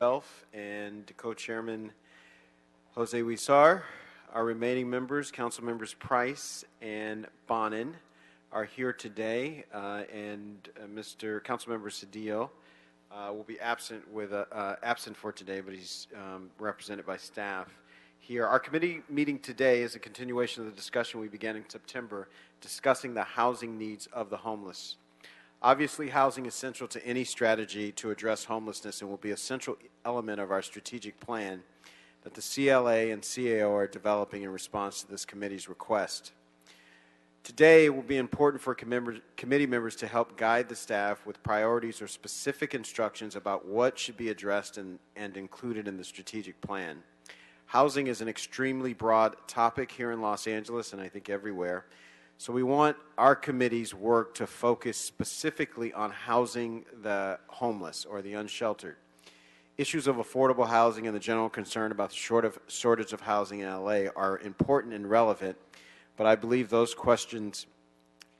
Myself and co-chairman Jose Huizar. Our remaining members, council members Price and Bonin, are here today, and Mr. Councilmember Cedillo will be absent for today, but he's represented by staff here. Our committee meeting today is a continuation of the discussion we began in September, discussing the housing needs of the homeless. Obviously, housing is central to any strategy to address homelessness and will be a central element of our strategic plan that the CLA and CAO are developing in response to this committee's request. Today, it will be important for committee members to help guide the staff with priorities or specific instructions about what should be addressed and included in the strategic plan. Housing is an extremely broad topic here in Los Angeles and I think everywhere. So we want our committee's work to focus specifically on housing the homeless or the unsheltered. Issues of affordable housing and the general concern about the shortage of housing in LA are important and relevant, but I believe those questions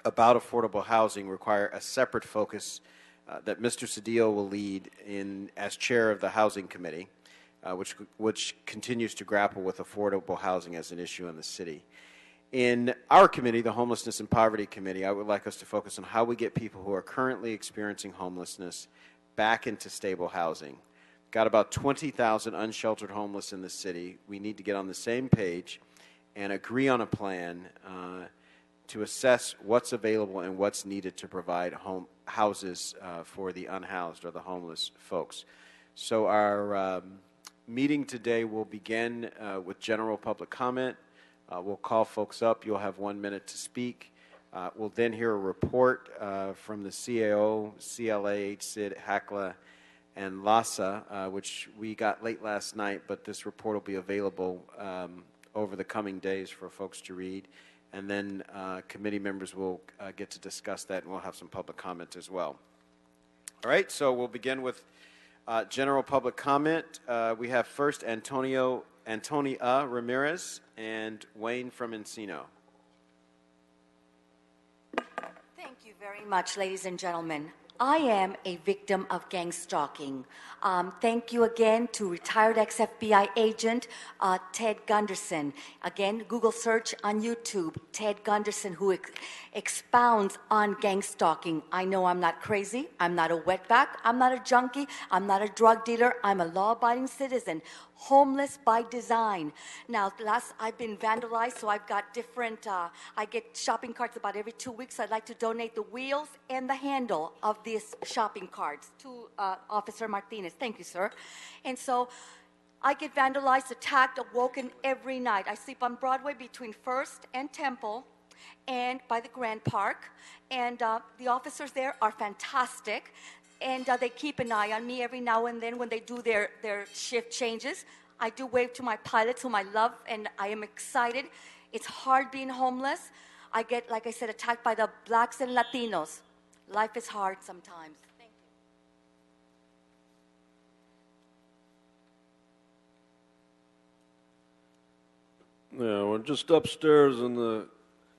about affordable housing require a separate focus that Mr. Cedillo will lead as chair of the Housing Committee, which continues to grapple with affordable housing as an issue in the city. In our committee, the Homelessness and Poverty Committee, I would like us to focus on how we get people who are currently experiencing homelessness back into stable housing. Got about 20,000 unsheltered homeless in the city. We need to get on the same page and agree on a plan to assess what's available and what's needed to provide houses for the unhoused or the homeless folks. So our meeting today will begin with general public comment. We'll call folks up. You'll have 1 minute to speak. We'll then hear a report from the CAO, CLA, HCID, HACLA, and LASA, which we got late last night, but this report will be available over the coming days for folks to read. And then committee members will get to discuss that, and we'll have some public comment as well. All right, so we'll begin with general public comment. We have first Antonia Ramirez and Wayne from Encino. Thank you very much, ladies and gentlemen. I am a victim of gang stalking. Thank you again to retired ex-FBI agent Ted Gunderson. Again, Google search on YouTube, Ted Gunderson, who expounds on gang stalking. I know I'm not crazy. I'm not a wetback. I'm not a junkie. I'm not a drug dealer. I'm a law-abiding citizen, homeless by design. Now, I've been vandalized, so I've got different, I get shopping carts about every 2 weeks. I'd like to donate the wheels and the handle of these shopping carts to Officer Martinez. Thank you, sir. And so I get vandalized, attacked, awoken every night. I sleep on Broadway between 1st and Temple and by the Grand Park. And the officers there are fantastic. And they keep an eye on me every now and then when they do their shift changes. I do wave to my pilots, whom I love, and I am excited. It's hard being homeless. I get, like I said, attacked by the blacks and Latinos. Life is hard sometimes. Thank you. Yeah, we're just upstairs in the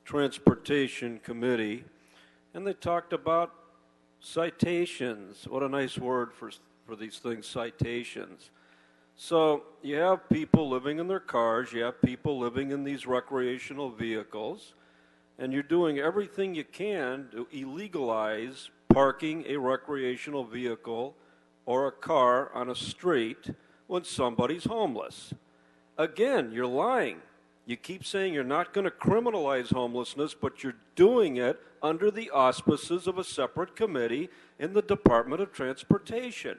Transportation Committee, and they talked about citations. What a nice word for these things, citations. So you have people living in their cars, you have people living in these recreational vehicles, and you're doing everything you can to illegalize parking a recreational vehicle or a car on a street when somebody's homeless. Again, you're lying. You keep saying you're not going to criminalize homelessness, but you're doing it under the auspices of a separate committee in the Department of Transportation.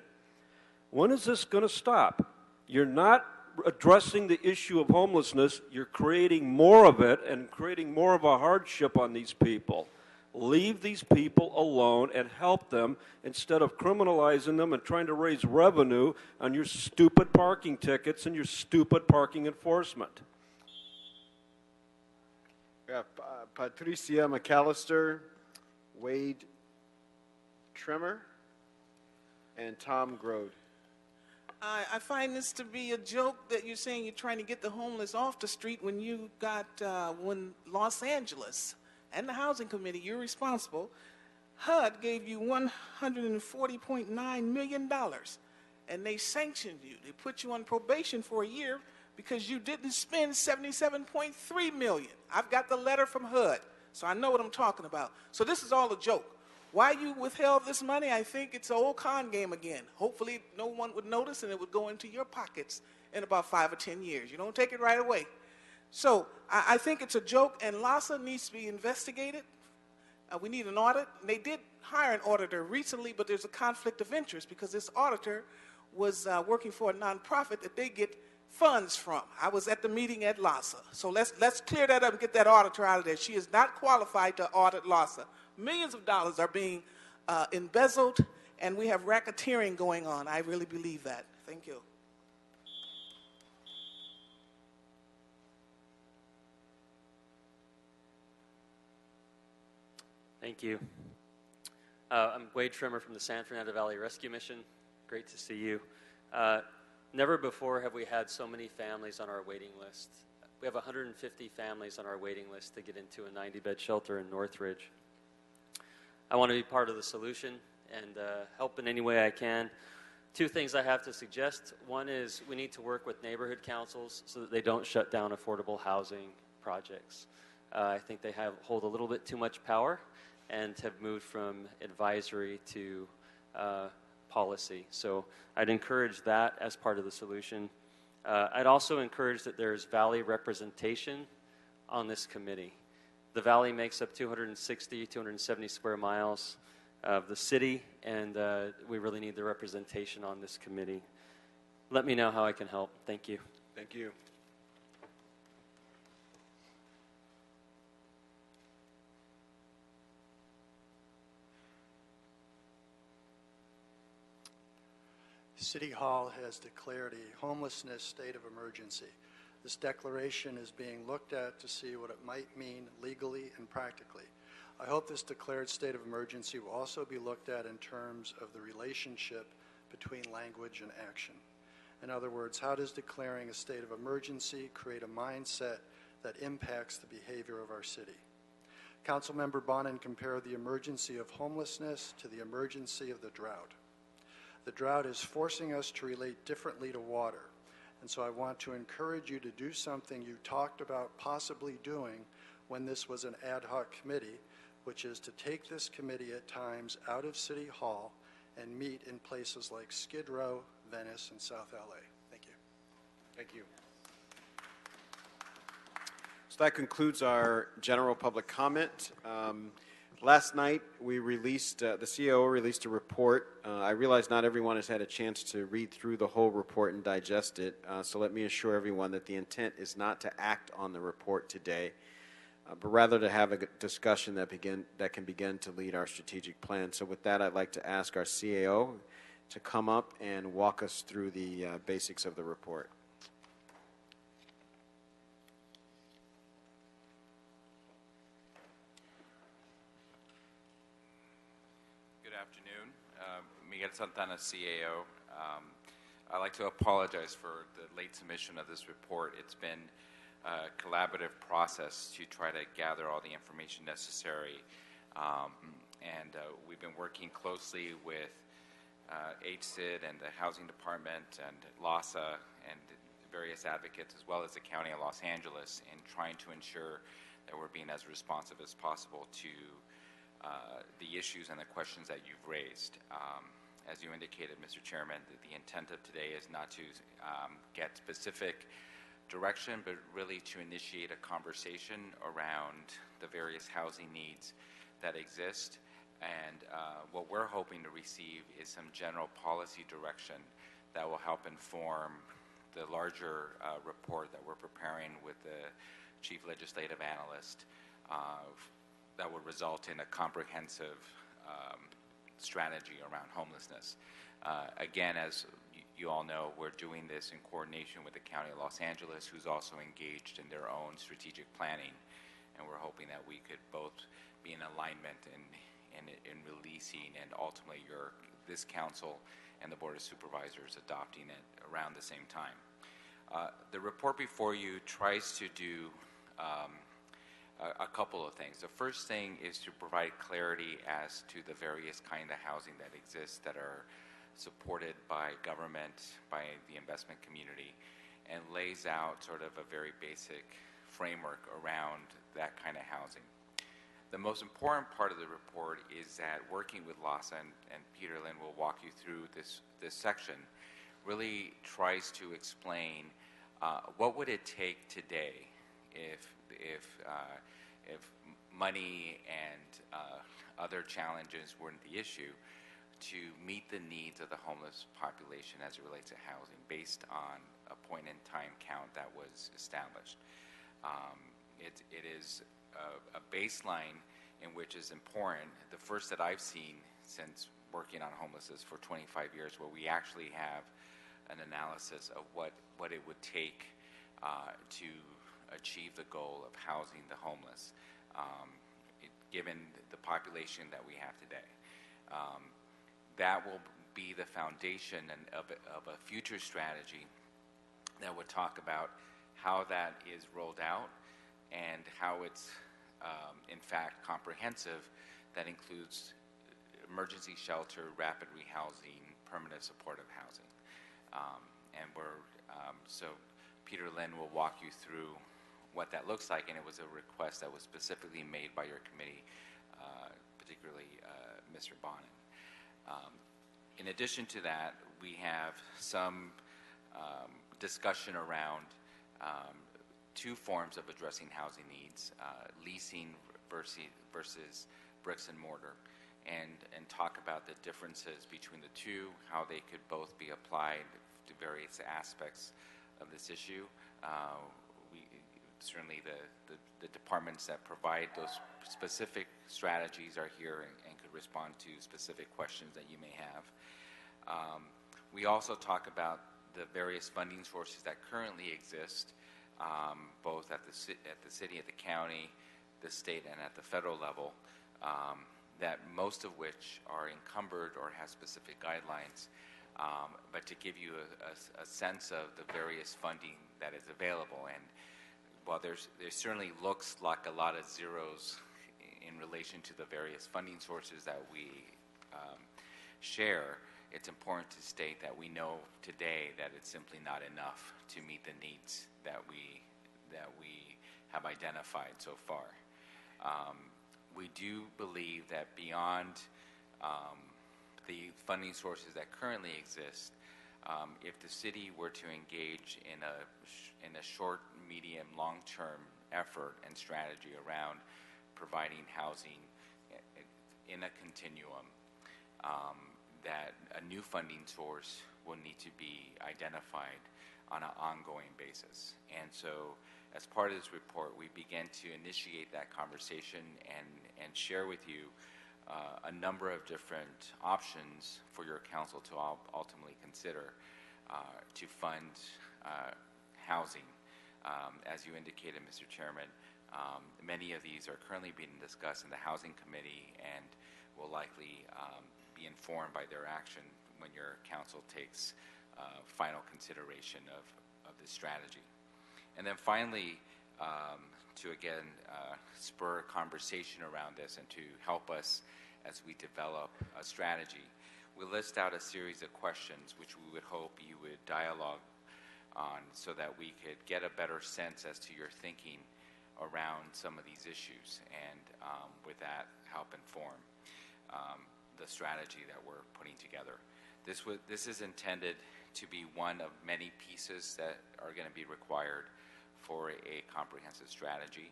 When is this going to stop? You're not addressing the issue of homelessness. You're creating more of it and creating more of a hardship on these people. Leave these people alone and help them instead of criminalizing them and trying to raise revenue on your stupid parking tickets and your stupid parking enforcement. We have Patricia McAllister, Wade Tremor, and Tom Grode. I find this to be a joke that you're saying you're trying to get the homeless off the street when you got, when Los Angeles and the Housing Committee, you're responsible, HUD gave you $140.9 million and they sanctioned you. They put you on probation for a year because you didn't spend $77.3 million. I've got the letter from HUD, so I know what I'm talking about. So this is all a joke. Why you withheld this money, I think it's an old con game again. Hopefully no one would notice and it would go into your pockets in about 5 or 10 years. You don't take it right away. So I think it's a joke, and LASA needs to be investigated. We need an audit. And they did hire an auditor recently, but there's a conflict of interest because this auditor was working for a nonprofit that they get funds from. I was at the meeting at LASA. So let's clear that up and get that auditor out of there. She is not qualified to audit LASA. Millions of dollars are being embezzled, and we have racketeering going on. I really believe that. Thank you. Thank you. I'm Wade Trimmer from the San Fernando Valley Rescue Mission. Great to see you. Never before have we had so many families on our waiting list. We have 150 families on our waiting list to get into a 90-bed shelter in Northridge. I want to be part of the solution and help in any way I can. 2 things I have to suggest. One is we need to work with neighborhood councils so that they don't shut down affordable housing projects. I think they hold a little bit too much power and have moved from advisory to policy. So I'd encourage that as part of the solution. I'd also encourage that there's Valley representation on this committee. The Valley makes up 270 square miles of the city, and we really need the representation on this committee. Let me know how I can help. Thank you. Thank you. City Hall has declared a homelessness state of emergency. This declaration is being looked at to see what it might mean legally and practically. I hope this declared state of emergency will also be looked at in terms of the relationship between language and action. In other words, how does declaring a state of emergency create a mindset that impacts the behavior of our city? Councilmember Bonin compared the emergency of homelessness to the emergency of the drought. The drought is forcing us to relate differently to water. And so I want to encourage you to do something you talked about possibly doing when this was an ad hoc committee, which is to take this committee at times out of City Hall and meet in places like Skid Row, Venice, and South LA. Thank you. Thank you. So that concludes our general public comment. Last night, we released, the CEO released a report. I realize not everyone has had a chance to read through the whole report and digest it, so let me assure everyone that the intent is not to act on the report today, but rather to have a discussion that can begin to lead our strategic plan. So with that, I'd like to ask our CAO to come up and walk us through the basics of the report. Miguel Santana, CAO. I'd like to apologize for the late submission of this report. It's been a collaborative process to try to gather all the information necessary. We've been working closely with HCID and the Housing Department and LASA and various advocates, as well as the County of Los Angeles, in trying to ensure that we're being as responsive as possible to the issues and the questions that you've raised. As you indicated, Mr. Chairman, the intent of today is not to get specific direction, but really to initiate a conversation around the various housing needs that exist. And what we're hoping to receive is some general policy direction that will help inform the larger report that we're preparing with the Chief Legislative Analyst that would result in a comprehensive strategy around homelessness. Again, as you all know, we're doing this in coordination with the County of Los Angeles, who's also engaged in their own strategic planning, and we're hoping that we could both be in alignment in releasing and ultimately this council and the Board of Supervisors adopting it around the same time. The report before you tries to do a couple of things. The first thing is to provide clarity as to the various kind of housing that exists that are supported by government, by the investment community, and lays out sort of a very basic framework around that kind of housing. The most important part of the report is that working with LASA, and Peter Lynn will walk you through this section, really tries to explain what would it take today if money and other challenges weren't the issue, to meet the needs of the homeless population as it relates to housing based on a point-in-time count that was established. It is a baseline in which is important, the first that I've seen since working on homelessness for 25 years, where we actually have an analysis of what it would take to achieve the goal of housing the homeless, given the population that we have today. That will be the foundation of a future strategy that would talk about how that is rolled out and how it's in fact comprehensive, that includes emergency shelter, rapid rehousing, permanent supportive housing. So Peter Lynn will walk you through what that looks like, and it was a request that was specifically made by your committee, particularly Mr. Bonin. In addition to that, we have some discussion around two forms of addressing housing needs, leasing versus bricks and mortar, and talk about the differences between the two, how they could both be applied to various aspects of this issue. Certainly the departments that provide those specific strategies are here and could respond to specific questions that you may have. We also talk about the various funding sources that currently exist, both at the city, at the county, the state, and at the federal level, that most of which are encumbered or have specific guidelines, but to give you a sense of the various funding that is available. And while there certainly looks like a lot of zeros in relation to the various funding sources that we share, it's important to state that we know today that it's simply not enough to meet the needs that we have identified so far. We do believe that beyond the funding sources that currently exist, if the city were to engage in a short, medium, long-term effort and strategy around providing housing in a continuum, that a new funding source will need to be identified on an ongoing basis. And so as part of this report, we began to initiate that conversation and share with you a number of different options for your council to ultimately consider to fund housing. As you indicated, Mr. Chairman, many of these are currently being discussed in the Housing Committee and will likely be informed by their action when your council takes final consideration of this strategy. And then finally, to again spur conversation around this and to help us as we develop a strategy, we list out a series of questions which we would hope you would dialogue on so that we could get a better sense as to your thinking around some of these issues, and with that, help inform the strategy that we're putting together. This is intended to be one of many pieces that are going to be required for a comprehensive strategy.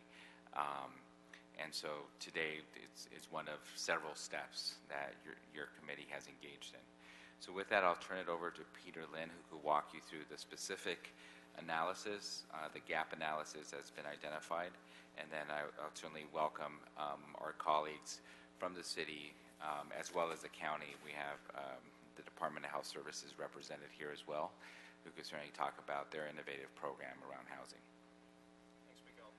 And so today it's one of several steps that your committee has engaged in. So with that, I'll turn it over to Peter Lynn, who will walk you through the specific analysis, the gap analysis that's been identified. And then I'll certainly welcome our colleagues from the city as well as the county. We have the Department of Health Services represented here as well, who could certainly talk about their innovative program around housing. Thanks, Miguel.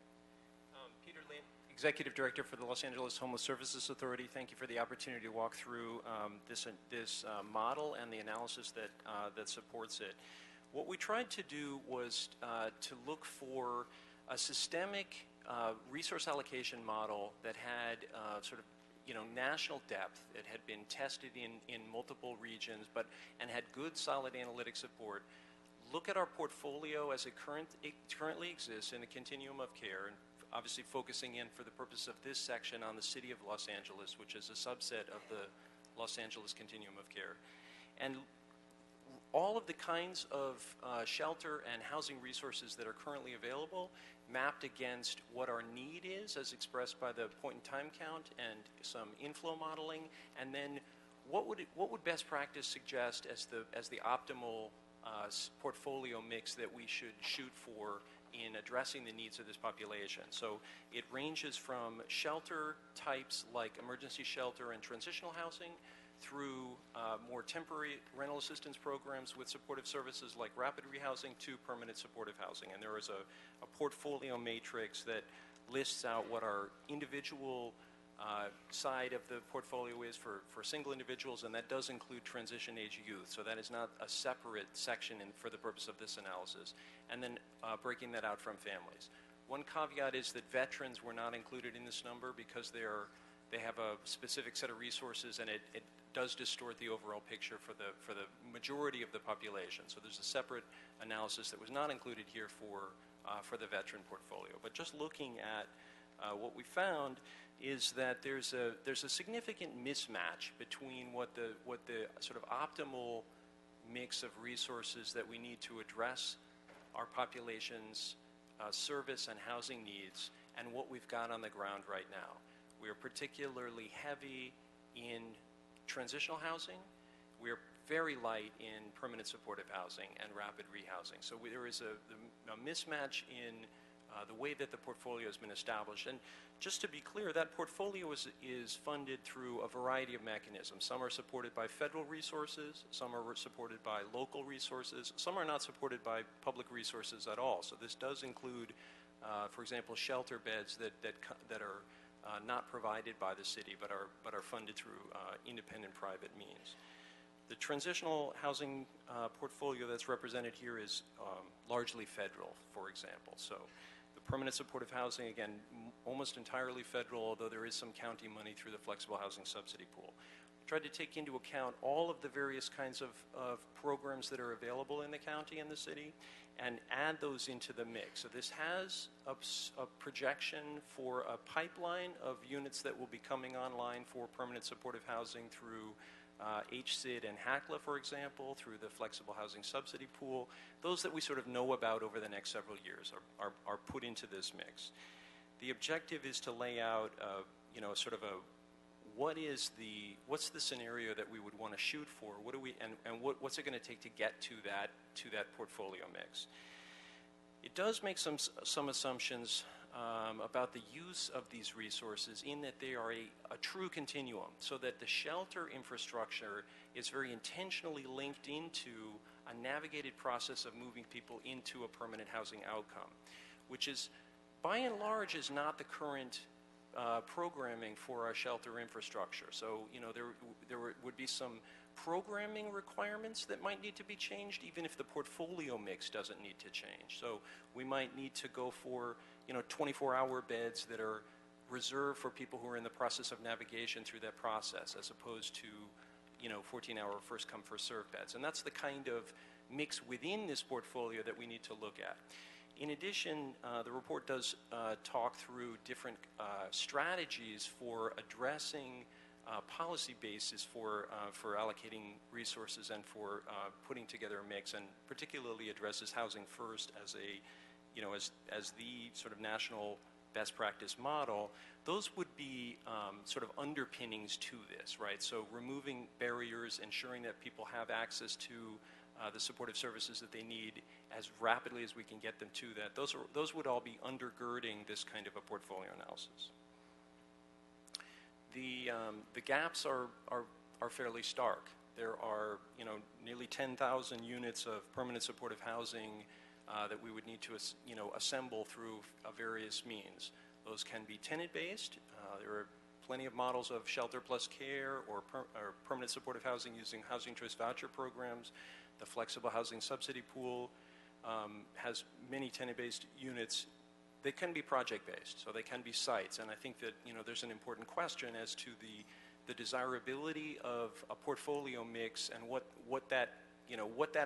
Peter Lynn, Executive Director for the Los Angeles Homeless Services Authority. Thank you for the opportunity to walk through this model and the analysis that supports it. What we tried to do was to look for a systemic resource allocation model that had sort of national depth. It had been tested in multiple regions, and had good, solid analytic support. Look at our portfolio as it currently exists in a continuum of care, and obviously focusing in for the purpose of this section on the City of Los Angeles, which is a subset of the Los Angeles continuum of care. And all of the kinds of shelter and housing resources that are currently available mapped against what our need is as expressed by the point-in-time count and some inflow modeling, and then what would best practice suggest as the optimal portfolio mix that we should shoot for in addressing the needs of this population. So it ranges from shelter types like emergency shelter and transitional housing through more temporary rental assistance programs with supportive services like rapid rehousing to permanent supportive housing. And there is a portfolio matrix that lists out what our individual side of the portfolio is for single individuals, and that does include transition age youth. So that is not a separate section for the purpose of this analysis. And then breaking that out from families. One caveat is that veterans were not included in this number because they have a specific set of resources, and it does distort the overall picture for the majority of the population. So there's a separate analysis that was not included here for the veteran portfolio. But just looking at what we found is that there's a significant mismatch between what the sort of optimal mix of resources that we need to address our population's service and housing needs and what we've got on the ground right now. We are particularly heavy in transitional housing. We're very light in permanent supportive housing and rapid rehousing. So there is a mismatch in the way that the portfolio has been established. And just to be clear, that portfolio is funded through a variety of mechanisms. Some are supported by federal resources, some are supported by local resources, some are not supported by public resources at all. So this does include, for example, shelter beds that are not provided by the city but are funded through independent private means. The transitional housing portfolio that's represented here is largely federal, for example. So the permanent supportive housing, again, almost entirely federal, although there is some county money through the flexible housing subsidy pool. Tried to take into account all of the various kinds of programs that are available in the county and the city and add those into the mix. So this has a projection for a pipeline of units that will be coming online for permanent supportive housing through HCID and HACLA, for example, through the flexible housing subsidy pool. Those that we sort of know about over the next several years are put into this mix. The objective is to lay out, what's the scenario that we would want to shoot for? What's it going to take to get to that portfolio mix? It does make some assumptions about the use of these resources in that they are a true continuum, so that the shelter infrastructure is very intentionally linked into a navigated process of moving people into a permanent housing outcome, which is, by and large, is not the current programming for our shelter infrastructure. So, there would be some programming requirements that might need to be changed, even if the portfolio mix doesn't need to change. So we might need to go for 24-hour beds that are reserved for people who are in the process of navigation through that process, as opposed to 14-hour first come first served beds. And that's the kind of mix within this portfolio that we need to look at. In addition, the report does talk through different strategies for addressing policy basis for allocating resources and for putting together a mix, and particularly addresses housing first as the sort of national best practice model. Those would be sort of underpinnings to this, right? So removing barriers, ensuring that people have access to the supportive services that they need as rapidly as we can get them to that. Those would all be undergirding this kind of a portfolio analysis. The gaps are fairly stark. There are nearly 10,000 units of permanent supportive housing that we would need to assemble through various means. Those can be tenant-based. There are plenty of models of shelter plus care or permanent supportive housing using housing choice voucher programs. The flexible housing subsidy pool has many tenant-based units they can be project-based, so they can be sites. And I think that, there's an important question as to the desirability of a portfolio mix and what that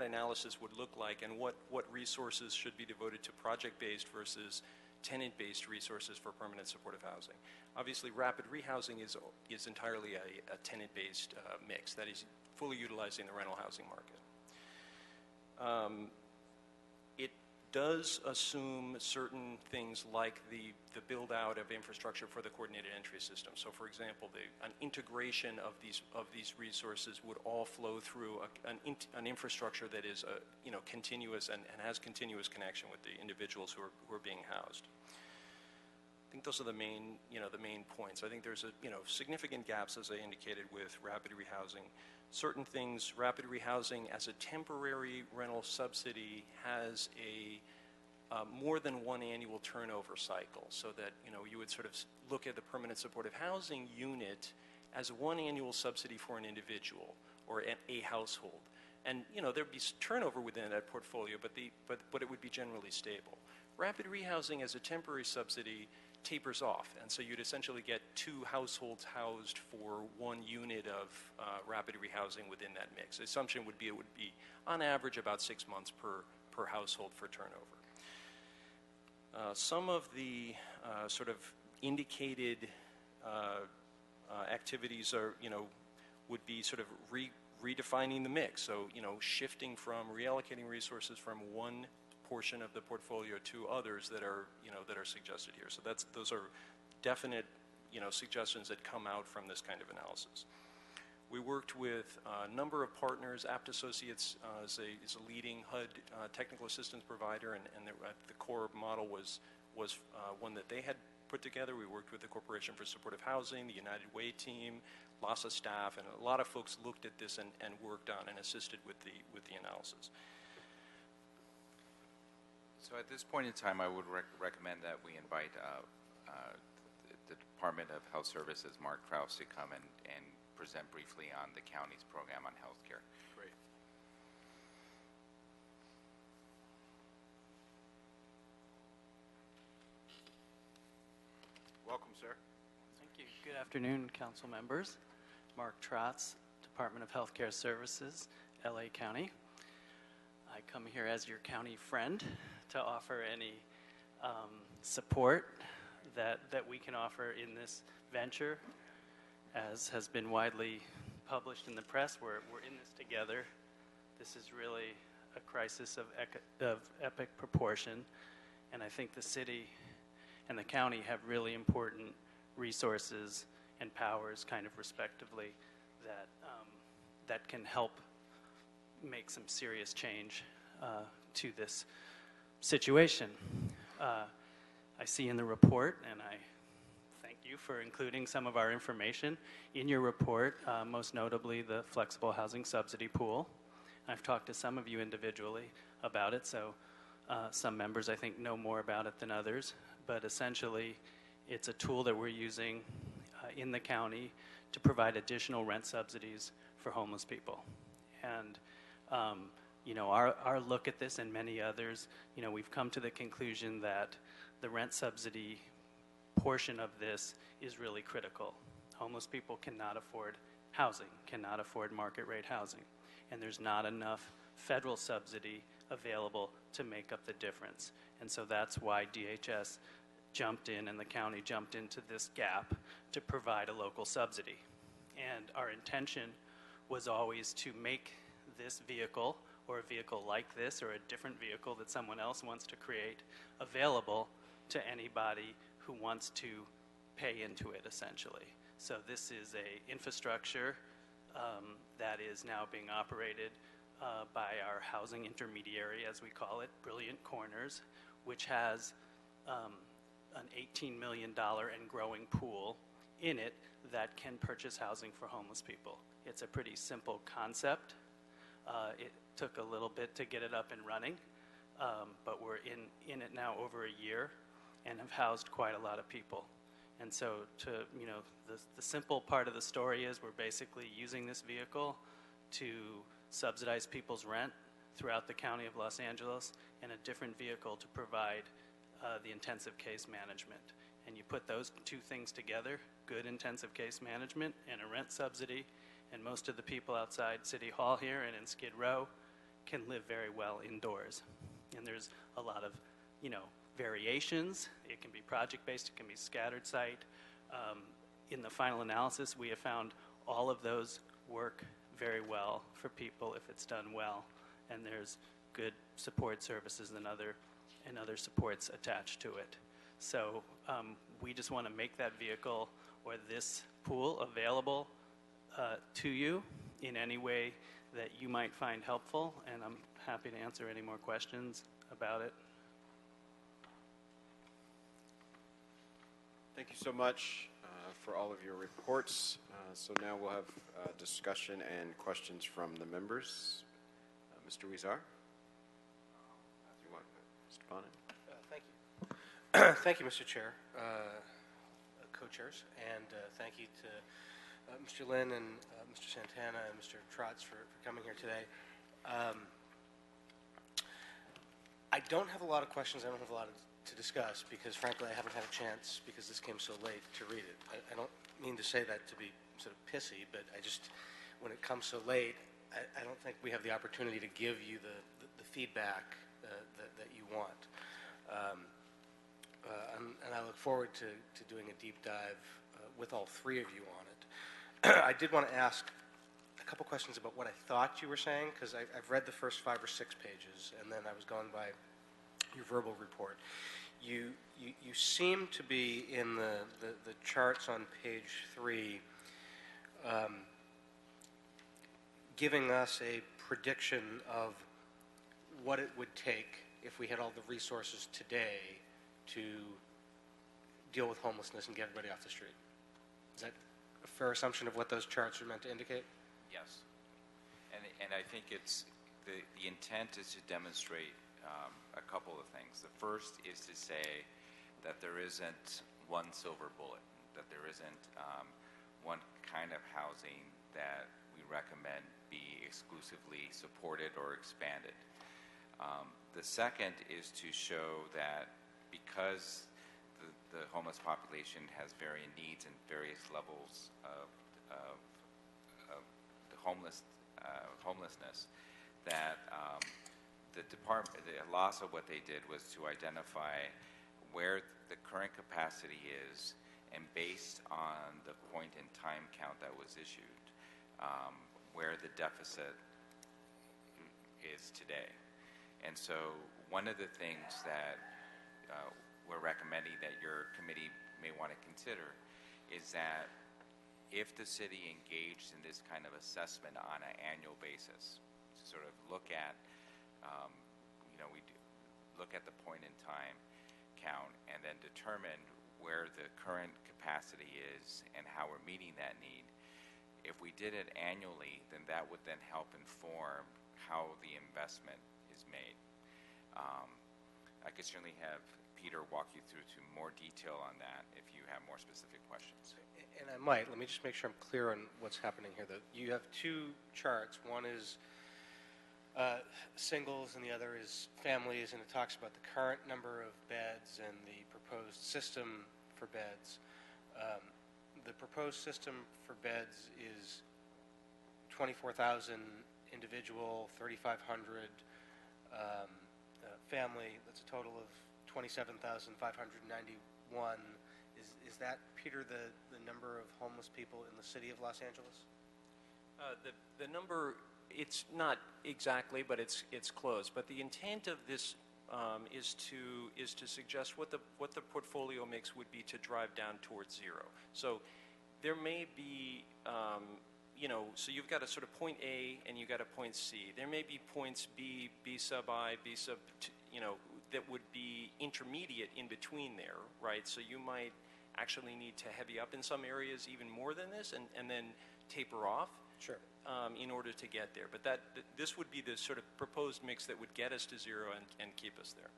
analysis would look like, and what resources should be devoted to project-based versus tenant-based resources for permanent supportive housing. Obviously, rapid rehousing is entirely a tenant-based mix that is fully utilizing the rental housing market. It does assume certain things like the build-out of infrastructure for the coordinated entry system. So, for example, an integration of these resources would all flow through an infrastructure that is continuous and has continuous connection with the individuals who are being housed. I think those are the main points. I think there's significant gaps, as I indicated, with rapid rehousing. Certain things, rapid rehousing as a temporary rental subsidy has a more than one annual turnover cycle, so that you would sort of look at the permanent supportive housing unit as one annual subsidy for an individual or a household, and there'd be turnover within that portfolio, but it would be generally stable. Rapid rehousing as a temporary subsidy tapers off, and so you'd essentially get two households housed for one unit of rapid rehousing within that mix. The assumption would be it would be on average about 6 months per household for turnover. Some of the sort of indicated activities are, would be sort of redefining the mix. So, shifting from reallocating resources from one portion of the portfolio to others that are suggested here. So those are definite, suggestions that come out from this kind of analysis. We worked with a number of partners. Apt Associates is a leading HUD technical assistance provider, and the core model was one that they had put together. We worked with the Corporation for Supportive Housing, the United Way team, LASA staff, and a lot of folks looked at this and worked on and assisted with the analysis. So at this point in time, I would recommend that we invite the Department of Health Services, Mark Krause, to come and present briefly on the county's program on health care. Great. Welcome, sir. Thank you. Good afternoon, council members. Mark Trotz, Department of Healthcare Services, LA County. I come here as your county friend to offer any support that we can offer in this venture. As has been widely published in the press, we're in this together. This is really a crisis of epic proportion, and I think the city and the county have really important resources and powers, kind of respectively, that can help make some serious change to this situation. I see in the report, and I thank you for including some of our information in your report, most notably the flexible housing subsidy pool. I've talked to some of you individually about it, so some members I think know more about it than others, but essentially it's a tool that we're using in the county to provide additional rent subsidies for homeless people. And our look at this and many others, we've come to the conclusion that the rent subsidy portion of this is really critical. Homeless people cannot afford housing, cannot afford market rate housing, and there's not enough federal subsidy available to make up the difference. And so that's why DHS jumped in and the county jumped into this gap to provide a local subsidy. And our intention was always to make this vehicle, or a vehicle like this, or a different vehicle that someone else wants to create, available to anybody who wants to pay into it, essentially. So this is a infrastructure that is now being operated by our housing intermediary, as we call it, Brilliant Corners, which has an $18 million and growing pool in it that can purchase housing for homeless people. It's a pretty simple concept. It took a little bit to get it up and running, but we're in it now over a year and have housed quite a lot of people. And so the simple part of the story is we're basically using this vehicle to subsidize people's rent throughout the county of Los Angeles, and a different vehicle to provide the intensive case management. And you put those two things together, good intensive case management and a rent subsidy, and most of the people outside City Hall here and in Skid Row can live very well indoors. And there's a lot of, variations. It can be project-based, it can be scattered site. In the final analysis, we have found all of those work very well for people if it's done well, and there's good support services and other supports attached to it. So we just want to make that vehicle or this pool available to you in any way that you might find helpful, and I'm happy to answer any more questions about it. Thank you so much for all of your reports. So now we'll have discussion and questions from the members. Mr. Huizar? You want Mr. Bonin? Thank you. Thank you, Mr. Chair, co-chairs, and thank you to Mr. Lynn and Mr. Santana and Mr. Trotz for coming here today. I don't have a lot of questions. I don't have a lot to discuss because, frankly, I haven't had a chance because this came so late to read it. I don't mean to say that to be sort of pissy, but I just, when it comes so late, I don't think we have the opportunity to give you the feedback that you want. And I look forward to doing a deep dive with all three of you on it. I did want to ask a couple questions about what I thought you were saying, because I've read the first 5 or 6 pages, and then I was going by your verbal report. You seem to be in the charts on page 3 giving us a prediction of what it would take if we had all the resources today to deal with homelessness and get everybody off the street. Is that a fair assumption of what those charts are meant to indicate? Yes. And I think it's the intent is to demonstrate a couple of things. The first is to say that there isn't one silver bullet, that there isn't one kind of housing that we recommend be exclusively supported or expanded. The second is to show that because the homeless population has varying needs and various levels of the homelessness, that the department, the LASA, what they did was to identify where the current capacity is, and based on the point in time count that was issued, where the deficit is today. And so one of the things that we're recommending that your committee may want to consider is that if the city engaged in this kind of assessment on an annual basis, to sort of look at, we look at the point in time count and then determine where the current capacity is and how we're meeting that need. If we did it annually, then that would then help inform how the investment is made. I could certainly have Peter walk you through to more detail on that if you have more specific questions. And I might. Let me just make sure I'm clear on what's happening here. You have 2 charts. One is singles and the other is families, and it talks about the current number of beds and the proposed system for beds. The proposed system for beds is 24,000 individual, 3,500 family. That's a total of 27,591. Is that, Peter, the number of homeless people in the city of Los Angeles? The number, it's not exactly, but it's close. But the intent of this is to suggest what the portfolio mix would be to drive down towards 0. So there may be, so you've got a sort of point A and you've got a point C. There may be points B, B sub I, B sub, that would be intermediate in between there, right? So you might actually need to heavy up in some areas even more than this and then taper off. Sure. In order to get there. But this would be the sort of proposed mix that would get us to 0 and keep us there.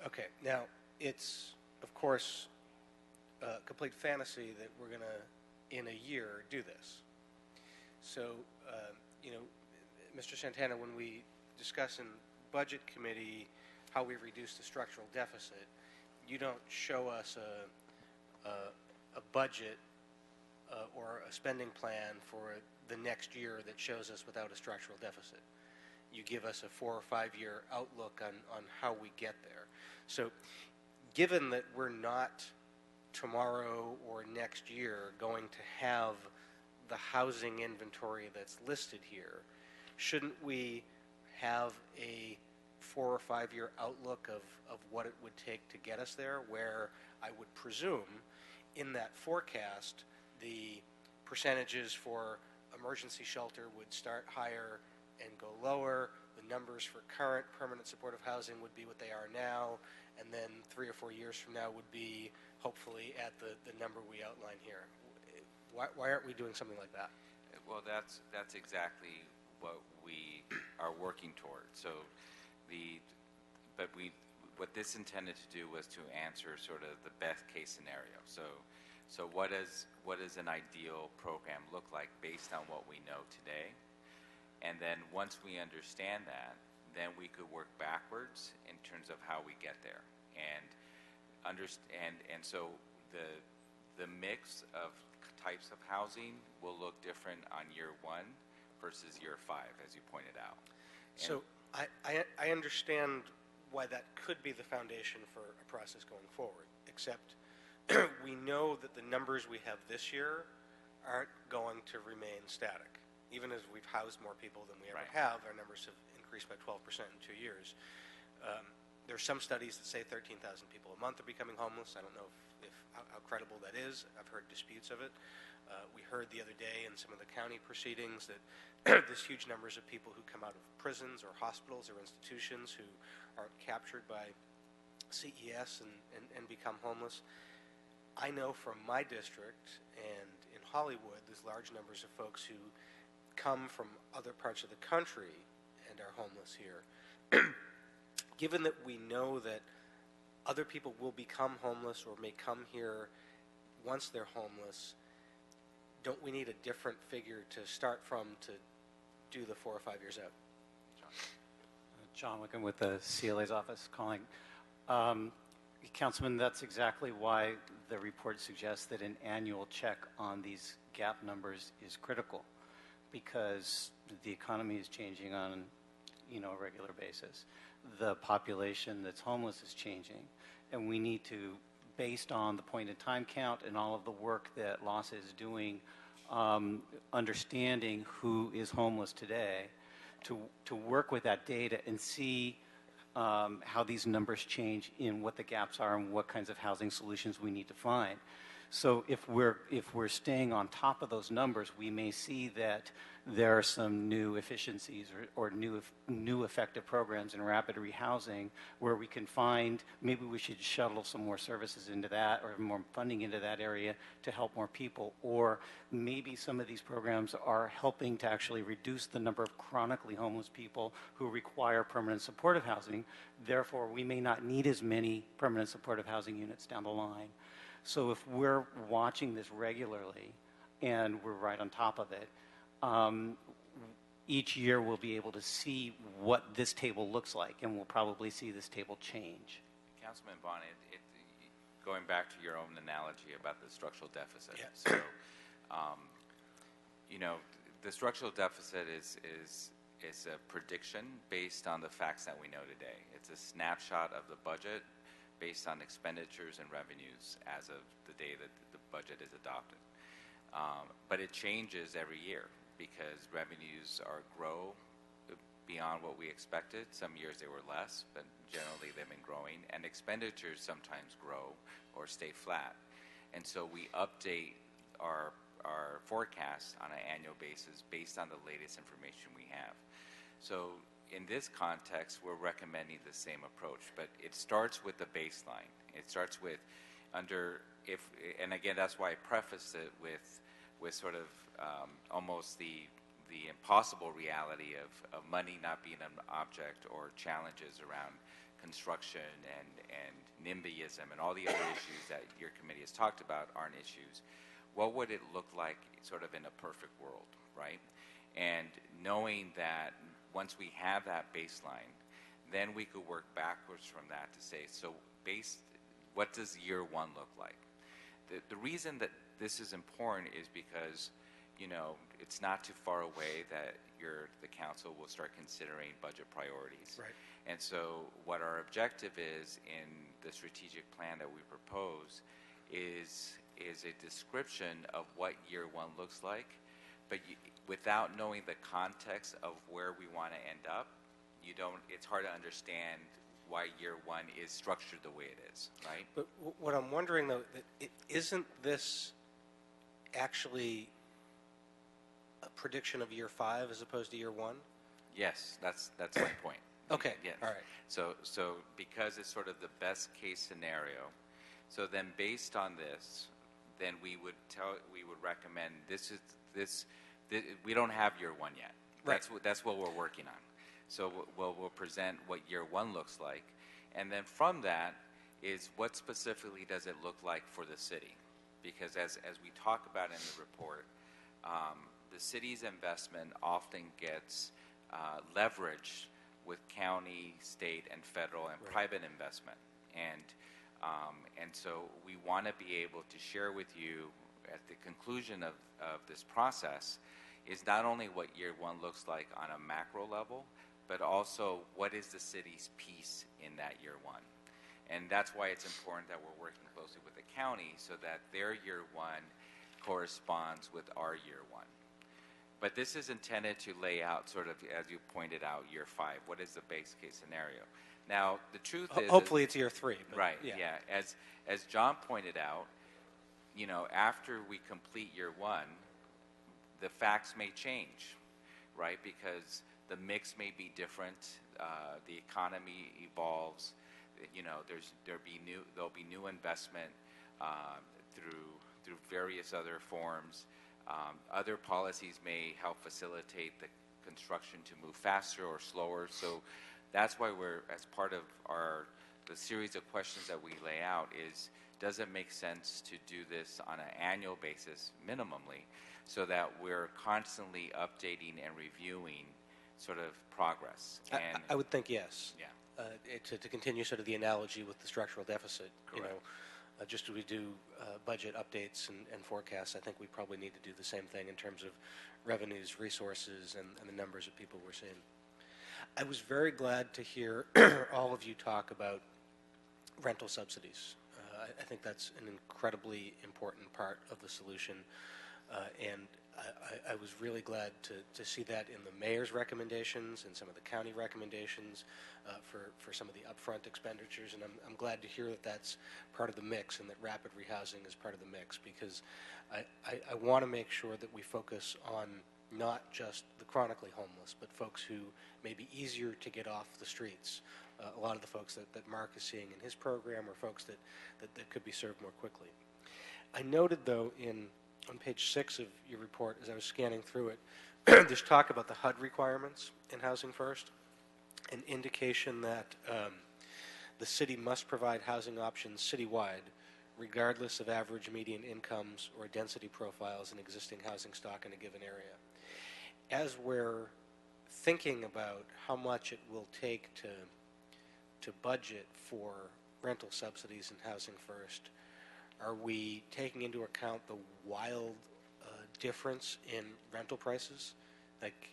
Okay. Now, it's, of course, a complete fantasy that we're going to, in a year, do this. So, Mr. Santana, when we discuss in Budget Committee how we reduce the structural deficit, you don't show us a budget or a spending plan for the next year that shows us without a structural deficit. You give us a 4 or 5 year outlook on how we get there. So given that we're not tomorrow or next year going to have the housing inventory that's listed here, shouldn't we have a 4 or 5 year outlook of what it would take to get us there, where I would presume in that forecast the percentages for emergency shelter would start higher and go lower, the numbers for current permanent supportive housing would be what they are now, and then 3 or 4 years from now would be hopefully at the number we outline here. Why aren't we doing something like that? Well, that's exactly what we are working toward. So what this intended to do was to answer sort of the best case scenario. So what does an ideal program look like based on what we know today? And then once we understand that, then we could work backwards in terms of how we get there. And so the mix of types of housing will look different on year 1 versus year 5, as you pointed out. So I understand why that could be the foundation for a process going forward, except we know that the numbers we have this year aren't going to remain static. Even as we've housed more people than we ever have, our numbers have increased by 12% in 2 years. There are some studies that say 13,000 people a month are becoming homeless. I don't know how credible that is. I've heard disputes of it. We heard the other day in some of the county proceedings that there's huge numbers of people who come out of prisons or hospitals or institutions who aren't captured by CES and become homeless. I know from my district and in Hollywood, there's large numbers of folks who come from other parts of the country and are homeless here. Given that we know that other people will become homeless or may come here once they're homeless, don't we need a different figure to start from to do the 4 or 5 years out? John Wickham with the CLA's office calling. Councilman, that's exactly why the report suggests that an annual check on these gap numbers is critical, because the economy is changing on a regular basis. The population that's homeless is changing, and we need to, based on the point in time count and all of the work that LASA is doing, understanding who is homeless today, to work with that data and see how these numbers change in what the gaps are and what kinds of housing solutions we need to find. So if we're staying on top of those numbers, we may see that there are some new efficiencies or new effective programs in rapid rehousing where we can find, maybe we should shuttle some more services into that or more funding into that area to help more people. Or maybe some of these programs are helping to actually reduce the number of chronically homeless people who require permanent supportive housing. Therefore, we may not need as many permanent supportive housing units down the line. So if we're watching this regularly and we're right on top of it, each year we'll be able to see what this table looks like, and we'll probably see this table change. Councilman Bonnet, going back to your own analogy about the structural deficit. Yeah. So, the structural deficit is a prediction based on the facts that we know today. It's a snapshot of the budget based on expenditures and revenues as of the day that the budget is adopted. But it changes every year because revenues grow beyond what we expected. Some years they were less, but generally they've been growing. And expenditures sometimes grow or stay flat. And so we update our forecasts on an annual basis based on the latest information we have. So in this context, we're recommending the same approach, but it starts with the baseline. It starts with and again, that's why I prefaced it with sort of almost the impossible reality of money not being an object, or challenges around construction and NIMBYism and all the other issues that your committee has talked about aren't issues. What would it look like sort of in a perfect world, right? And knowing that once we have that baseline, then we could work backwards from that to say, so what does year one look like? The reason that this is important is because, it's not too far away that the council will start considering budget priorities. Right. And so what our objective is in the strategic plan that we propose is a description of what year one looks like, but without knowing the context of where we want to end up, it's hard to understand why year one is structured the way it is, right? But what I'm wondering, though, isn't this actually a prediction of year 5 as opposed to year 1? Yes, that's my point. Okay, Yes. all right. So because it's sort of the best case scenario, so then based on this, then we would recommend this. We don't have year 1 yet. Right. That's what we're working on. So we'll present what year 1 looks like, and then from that is what specifically does it look like for the city? Because as we talk about in the report, the city's investment often gets leveraged with county, state, and federal and private investment, and so we want to be able to share with you at the conclusion of this process is not only what year 1 looks like on a macro level, but also what is the city's piece in that year 1. And that's why it's important that we're working closely with the county so that their year 1 corresponds with our year 1. But this is intended to lay out sort of, as you pointed out, year 5. What is the base case scenario? Now, the truth is... Hopefully it's year 3. But right, yeah. As John pointed out, after we complete year 1, the facts may change, right? Because the mix may be different. The economy evolves. There'll be new investment through various other forms. Other policies may help facilitate the construction to move faster or slower. So that's why as part of the series of questions that we lay out is, does it make sense to do this on an annual basis, minimally, so that we're constantly updating and reviewing sort of progress? And I would think yes. Yeah. To continue sort of the analogy with the structural deficit, Correct. Just as we do budget updates and forecasts, I think we probably need to do the same thing in terms of revenues, resources, and the numbers of people we're seeing. I was very glad to hear all of you talk about rental subsidies. I think that's an incredibly important part of the solution, and I was really glad to see that in the mayor's recommendations and some of the county recommendations for some of the upfront expenditures, and I'm glad to hear that that's part of the mix and that rapid rehousing is part of the mix, because I want to make sure that we focus on not just the chronically homeless, but folks who may be easier to get off the streets. A lot of the folks that Mark is seeing in his program are folks that could be served more quickly. I noted, though, on page 6 of your report, as I was scanning through it, there's talk about the HUD requirements in Housing First, an indication that the city must provide housing options citywide, regardless of average median incomes or density profiles in existing housing stock in a given area. As we're thinking about how much it will take to budget for rental subsidies in Housing First, are we taking into account the wild difference in rental prices? Like,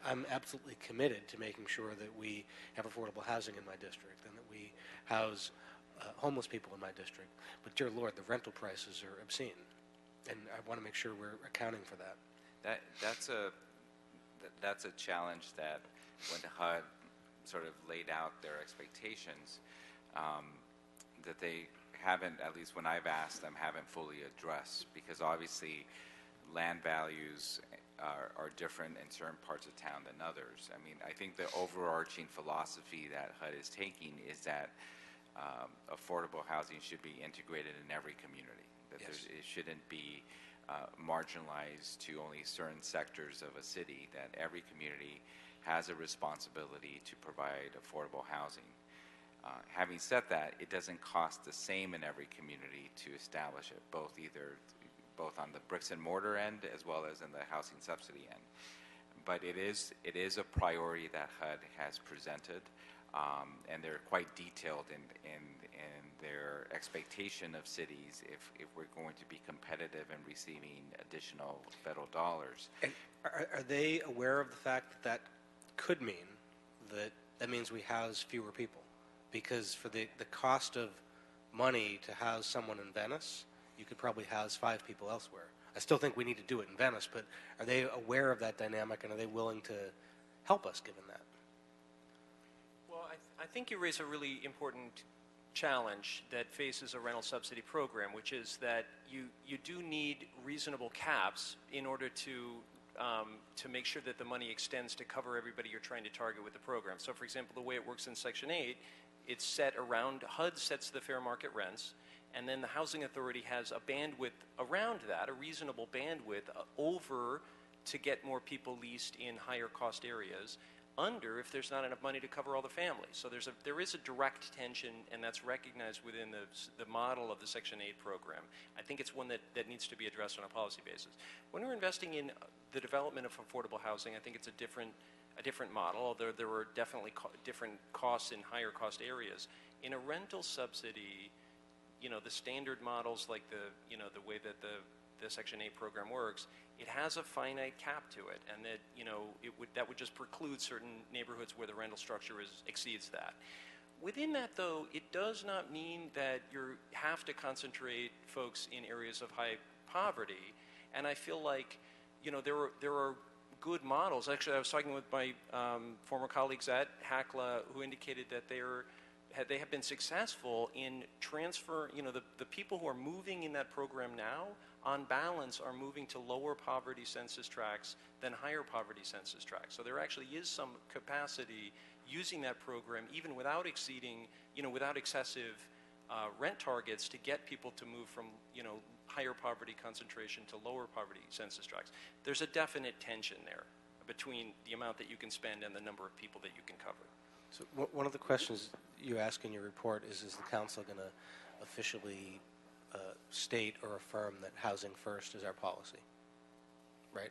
I'm absolutely committed to making sure that we have affordable housing in my district and that we house homeless people in my district. But dear Lord, the rental prices are obscene, and I want to make sure we're accounting for that. That's a challenge that when the HUD sort of laid out their expectations, that they haven't, at least when I've asked them, haven't fully addressed, because obviously land values are different in certain parts of town than others. I mean, I think the overarching philosophy that HUD is taking is that affordable housing should be integrated in every community, that Yes. it shouldn't be marginalized to only certain sectors of a city, that every community has a responsibility to provide affordable housing. Having said that, it doesn't cost the same in every community to establish it, both on the bricks and mortar end as well as in the housing subsidy end. But it is a priority that HUD has presented. And they're quite detailed in their expectation of cities if we're going to be competitive in receiving additional federal dollars. And are they aware of the fact that that could mean that means we house fewer people? Because for the cost of money to house someone in Venice, you could probably house 5 people elsewhere. I still think we need to do it in Venice, but are they aware of that dynamic, and are they willing to help us given that? Well, I think you raise a really important challenge that faces a rental subsidy program, which is that you do need reasonable caps in order to make sure that the money extends to cover everybody you're trying to target with the program. So, for example, the way it works in Section 8, it's set around, HUD sets the fair market rents, and then the Housing Authority has a bandwidth around that, a reasonable bandwidth over to get more people leased in higher cost areas, under if there's not enough money to cover all the families. So there is a direct tension, and that's recognized within the model of the Section 8 program. I think it's one that needs to be addressed on a policy basis. When we're investing in the development of affordable housing, I think it's a different model, although there were definitely different costs in higher cost areas. In a rental subsidy, the standard models like the way that the Section 8 program works, it has a finite cap to it, and that that would just preclude certain neighborhoods where the rental structure exceeds that. Within that, though, it does not mean that you have to concentrate folks in areas of high poverty. And I feel like there are good models. Actually, I was talking with my former colleagues at HACLA who indicated that they have been successful in transfer. The people who are moving in that program now, on balance, are moving to lower poverty census tracts than higher poverty census tracts. So there actually is some capacity using that program, even without exceeding, without excessive rent targets, to get people to move from, higher poverty concentration to lower poverty census tracts. There's a definite tension there between the amount that you can spend and the number of people that you can cover. So one of the questions you ask in your report is the council going to officially state or affirm that housing first is our policy? Right?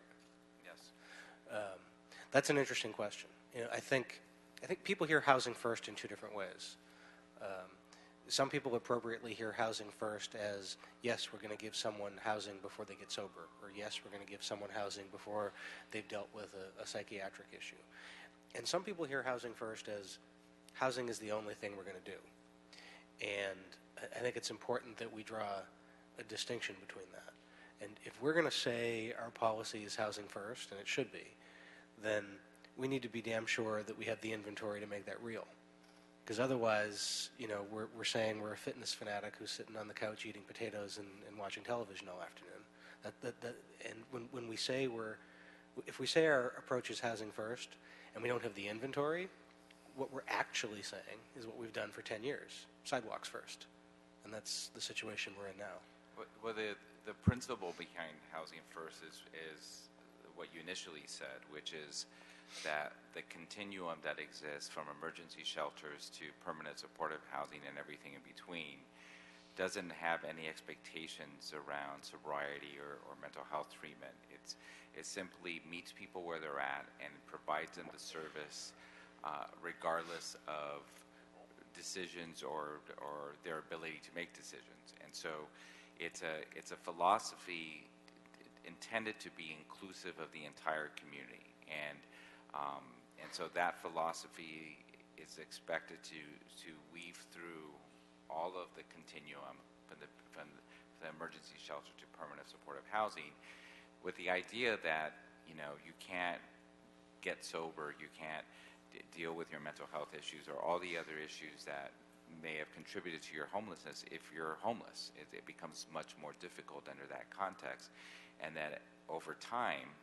Yes. That's an interesting question. I think people hear housing first in 2 different ways. Some people appropriately hear housing first as, yes, we're going to give someone housing before they get sober, or yes, we're going to give someone housing before they've dealt with a psychiatric issue. And some people hear housing first as, housing is the only thing we're going to do. And I think it's important that we draw a distinction between that. And if we're going to say our policy is housing first, and it should be, then we need to be damn sure that we have the inventory to make that real. Because otherwise, we're saying we're a fitness fanatic who's sitting on the couch eating potatoes and watching television all afternoon. And when we say if we say our approach is housing first and we don't have the inventory, what we're actually saying is what we've done for 10 years, sidewalks first. And that's the situation we're in now. Well, the principle behind housing first is what you initially said, which is that the continuum that exists from emergency shelters to permanent supportive housing and everything in between doesn't have any expectations around sobriety or mental health treatment. It simply meets people where they're at and provides them the service regardless of decisions or their ability to make decisions. And so it's a philosophy intended to be inclusive of the entire community. And so that philosophy is expected to weave through all of the continuum from the emergency shelter to permanent supportive housing, with the idea that you can't get sober, you can't deal with your mental health issues or all the other issues that may have contributed to your homelessness if you're homeless. It becomes much more difficult under that context, and that over time,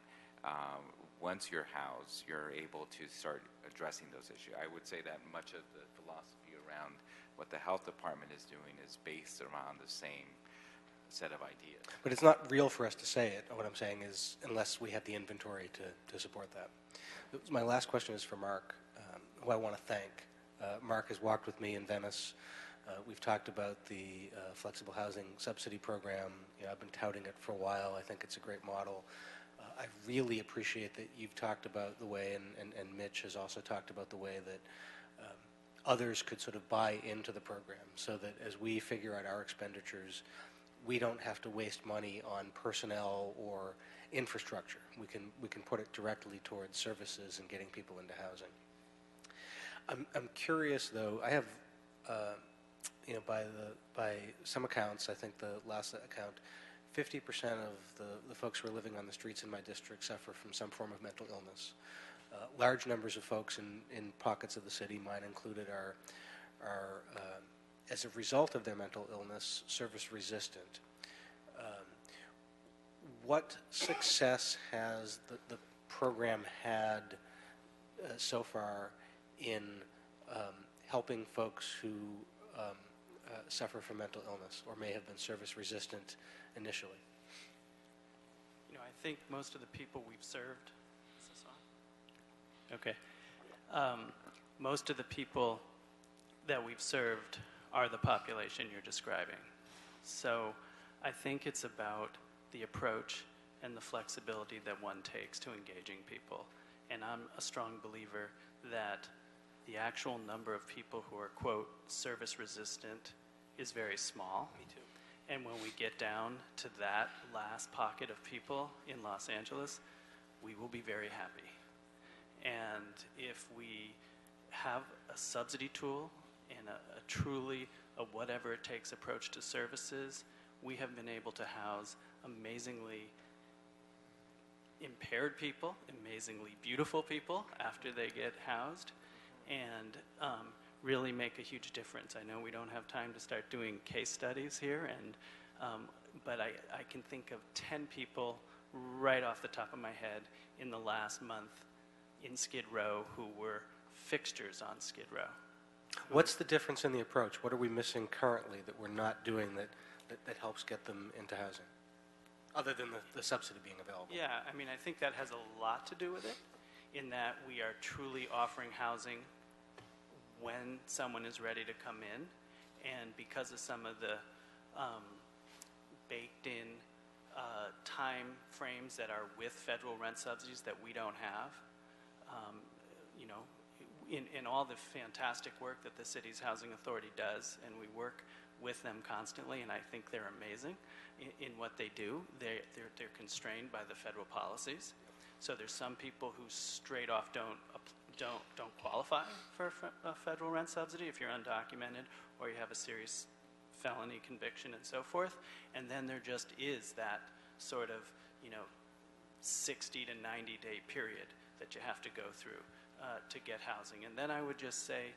once you're housed, you're able to start addressing those issues. I would say that much of the philosophy around what the health department is doing is based around the same set of ideas. But it's not real for us to say it. What I'm saying is, unless we have the inventory to support that. My last question is for Mark, who I want to thank. Mark has walked with me in Venice. We've talked about the flexible housing subsidy program. I've been touting it for a while. I think it's a great model. I really appreciate that you've talked about the way, and Mitch has also talked about the way that others could sort of buy into the program, so that as we figure out our expenditures, we don't have to waste money on personnel or infrastructure. We can put it directly towards services and getting people into housing. I'm curious though. I have, by some accounts, I think the last account, 50% of the folks who are living on the streets in my district suffer from some form of mental illness. Large numbers of folks in pockets of the city, mine included, are as a result of their mental illness, service resistant. What success has the program had so far in helping folks who suffer from mental illness or may have been service resistant initially? I think most of the people we've served, is this on? Okay. Most of the people that we've served are the population you're describing. So I think it's about the approach and the flexibility that one takes to engaging people. And I'm a strong believer that the actual number of people who are, quote, service resistant is very small. Me too. And when we get down to that last pocket of people in Los Angeles, we will be very happy. And if we have a subsidy tool and a truly a whatever it takes approach to services, we have been able to house amazingly impaired people, amazingly beautiful people after they get housed, and really make a huge difference. I know we don't have time to start doing case studies here, but I can think of 10 people right off the top of my head in the last month in Skid Row who were fixtures on Skid Row. What's the difference in the approach? What are we missing currently that we're not doing that helps get them into housing, other than the subsidy being available? Yeah, I mean, I think that has a lot to do with it, in that we are truly offering housing when someone is ready to come in, and because of some of the baked-in time frames that are with federal rent subsidies that we don't have, in all the fantastic work that the city's housing authority does, and we work with them constantly, and I think they're amazing in what they do. They're constrained by the federal policies. So there's some people who straight off don't qualify for a federal rent subsidy if you're undocumented or you have a serious felony conviction and so forth. And then there just is that sort of 60 to 90 day period that you have to go through to get housing. And then I would just say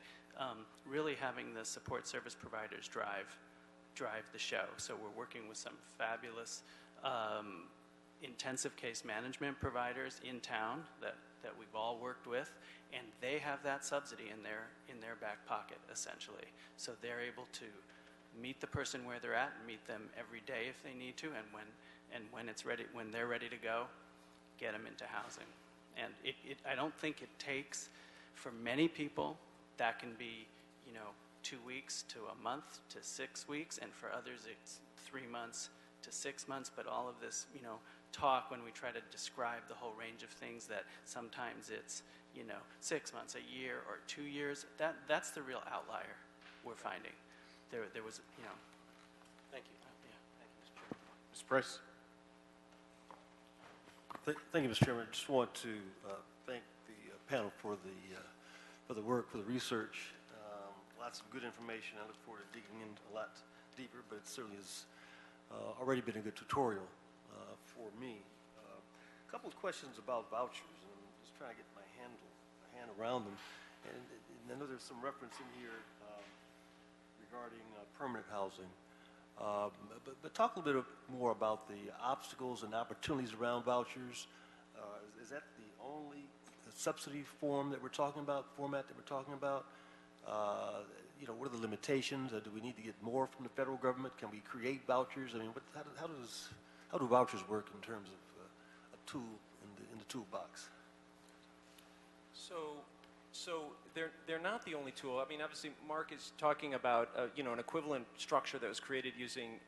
really having the support service providers drive the show. So we're working with some fabulous intensive case management providers in town that we've all worked with, and they have that subsidy in their back pocket essentially. So they're able to meet the person where they're at and meet them every day if they need to, and when they're ready to go, get them into housing. And I don't think it takes, for many people, that can be 2 weeks to a month to 6 weeks, and for others it's 3 months to 6 months. But all of this talk, when we try to describe the whole range of things, that sometimes it's 6 months, a year, or 2 years, that's the real outlier we're finding. There was Thank you. Yeah. Thank you, Mr. Chairman. Mr. Price. Thank you, Mr. Chairman. I just want to thank the panel for the work, for the research. Lots of good information. I look forward to digging in a lot deeper, but it certainly has already been a good tutorial for me. A couple of questions about vouchers, and I'm just trying to get my hand around them. And I know there's some reference in here regarding permanent housing. But talk a little bit more about the obstacles and opportunities around vouchers. Is that the only subsidy format that we're talking about? What are the limitations? Do we need to get more from the federal government? Can we create vouchers? I mean, how do vouchers work in terms of a tool in the toolbox? So they're not the only tool. I mean, obviously, Mark is talking about an equivalent structure that was created using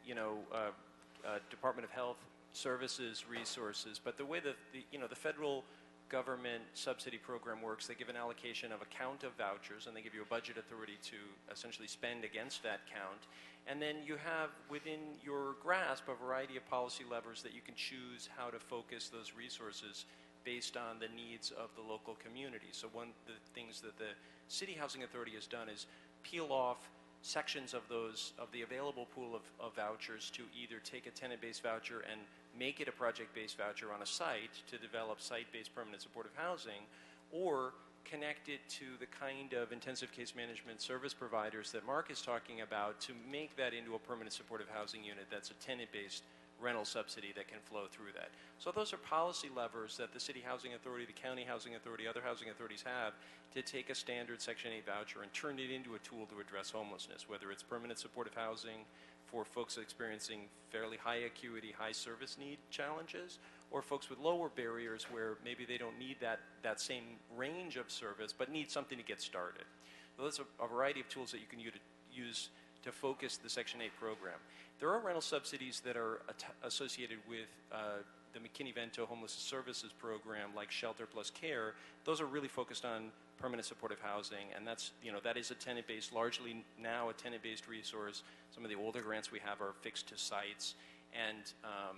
Department of Health Services resources. But the way that the federal government subsidy program works. They give an allocation of a count of vouchers, and they give you a budget authority to essentially spend against that count. And then you have within your grasp a variety of policy levers that you can choose how to focus those resources based on the needs of the local community. So one of the things that the City Housing Authority has done is peel off sections of the available pool of vouchers to either take a tenant-based voucher and make it a project-based voucher on a site to develop site-based permanent supportive housing, or connect it to the kind of intensive case management service providers that Mark is talking about to make that into a permanent supportive housing unit that's a tenant-based rental subsidy that can flow through that. So those are policy levers that the City Housing Authority, the County Housing Authority, other housing authorities have to take a standard Section 8 voucher and turn it into a tool to address homelessness, whether it's permanent supportive housing for folks experiencing fairly high acuity, high service need challenges, or folks with lower barriers where maybe they don't need that same range of service but need something to get started. So that's a variety of tools that you can use to focus the Section 8 program. There are rental subsidies that are associated with the McKinney-Vento Homeless Services Program, like Shelter Plus Care. Those are really focused on permanent supportive housing, and that is a tenant-based, largely now a tenant-based resource. Some of the older grants we have are fixed to sites, and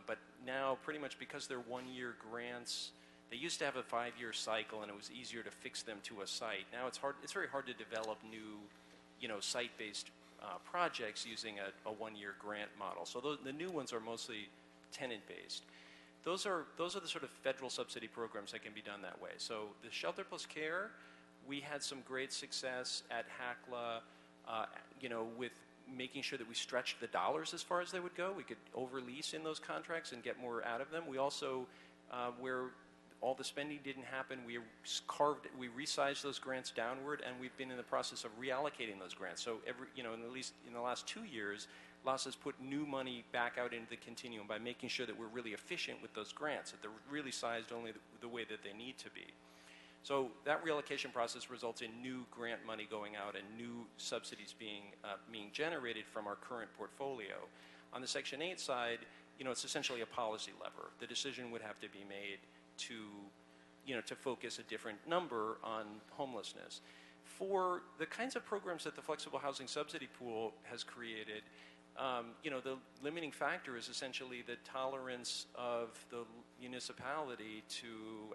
but now pretty much because they're one-year grants, they used to have a 5-year cycle, and it was easier to fix them to a site. Now it's hard. It's very hard to develop new, site-based projects using a one-year grant model. So the new ones are mostly tenant-based. Those are the sort of federal subsidy programs that can be done that way. So the Shelter Plus Care, we had some great success at HACLA, with making sure that we stretched the dollars as far as they would go. We could over-lease in those contracts and get more out of them. We also, where all the spending didn't happen, we resized those grants downward, and we've been in the process of reallocating those grants. So at least in the last 2 years, LAS has put new money back out into the continuum by making sure that we're really efficient with those grants, that they're really sized only the way that they need to be. So that reallocation process results in new grant money going out and new subsidies being generated from our current portfolio. On the Section 8 side, it's essentially a policy lever. The decision would have to be made to focus a different number on homelessness. For the kinds of programs that the Flexible Housing Subsidy Pool has created, the limiting factor is essentially the tolerance of the municipality to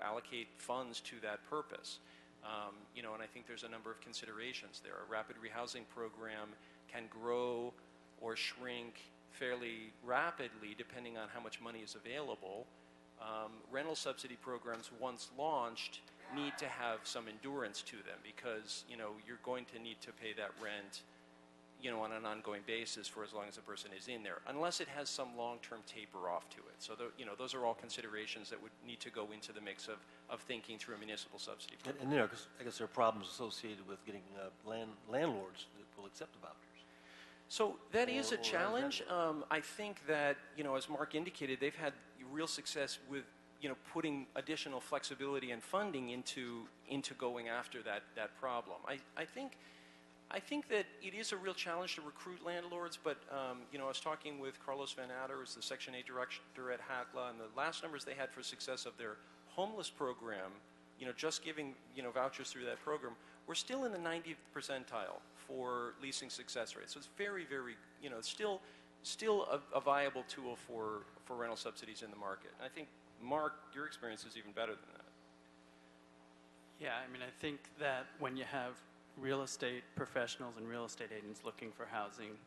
allocate funds to that purpose. And I think there's a number of considerations there. A rapid rehousing program can grow or shrink fairly rapidly depending on how much money is available. Rental subsidy programs, once launched, need to have some endurance to them because, you're going to need to pay that rent on an ongoing basis for as long as the person is in there, unless it has some long-term taper off to it. So, those are all considerations that would need to go into the mix of thinking through a municipal subsidy program. And I guess there are problems associated with getting landlords that will accept the vouchers. So that is a challenge. I think that, as Mark indicated, they've had real success with, putting additional flexibility and funding into going after that problem. I think that it is a real challenge to recruit landlords, but, I was talking with Carlos Van Adder, who's the Section 8 director at HACLA, and the last numbers they had for success of their homeless program, just giving, vouchers through that program, we're still in the 90th percentile for leasing success rate. So it's very, very, still a viable tool for rental subsidies in the market. And I think, Mark, your experience is even better than that. Yeah, I think that when you have real estate professionals and real estate agents looking for housing,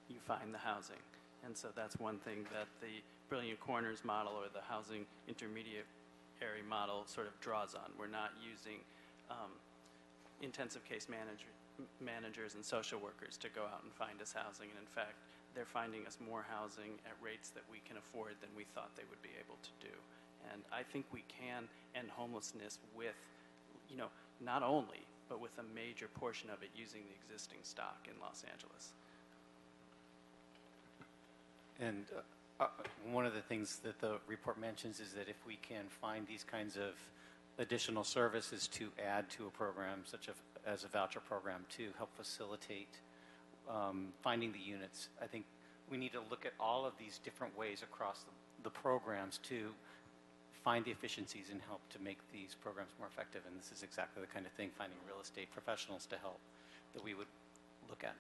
you find the housing. And so that's one thing that the Brilliant Corners model or the housing intermediary model sort of draws on. We're not using intensive case managers and social workers to go out and find us housing. And in fact, they're finding us more housing at rates that we can afford than we thought they would be able to do. And I think we can end homelessness with, not only, but with a major portion of it using the existing stock in Los Angeles. And one of the things that the report mentions is that if we can find these kinds of additional services to add to a program, such as a voucher program, to help facilitate finding the units, I think we need to look at all of these different ways across the programs to find the efficiencies and help to make these programs more effective. And this is exactly the kind of thing, finding real estate professionals to help, that we would look at.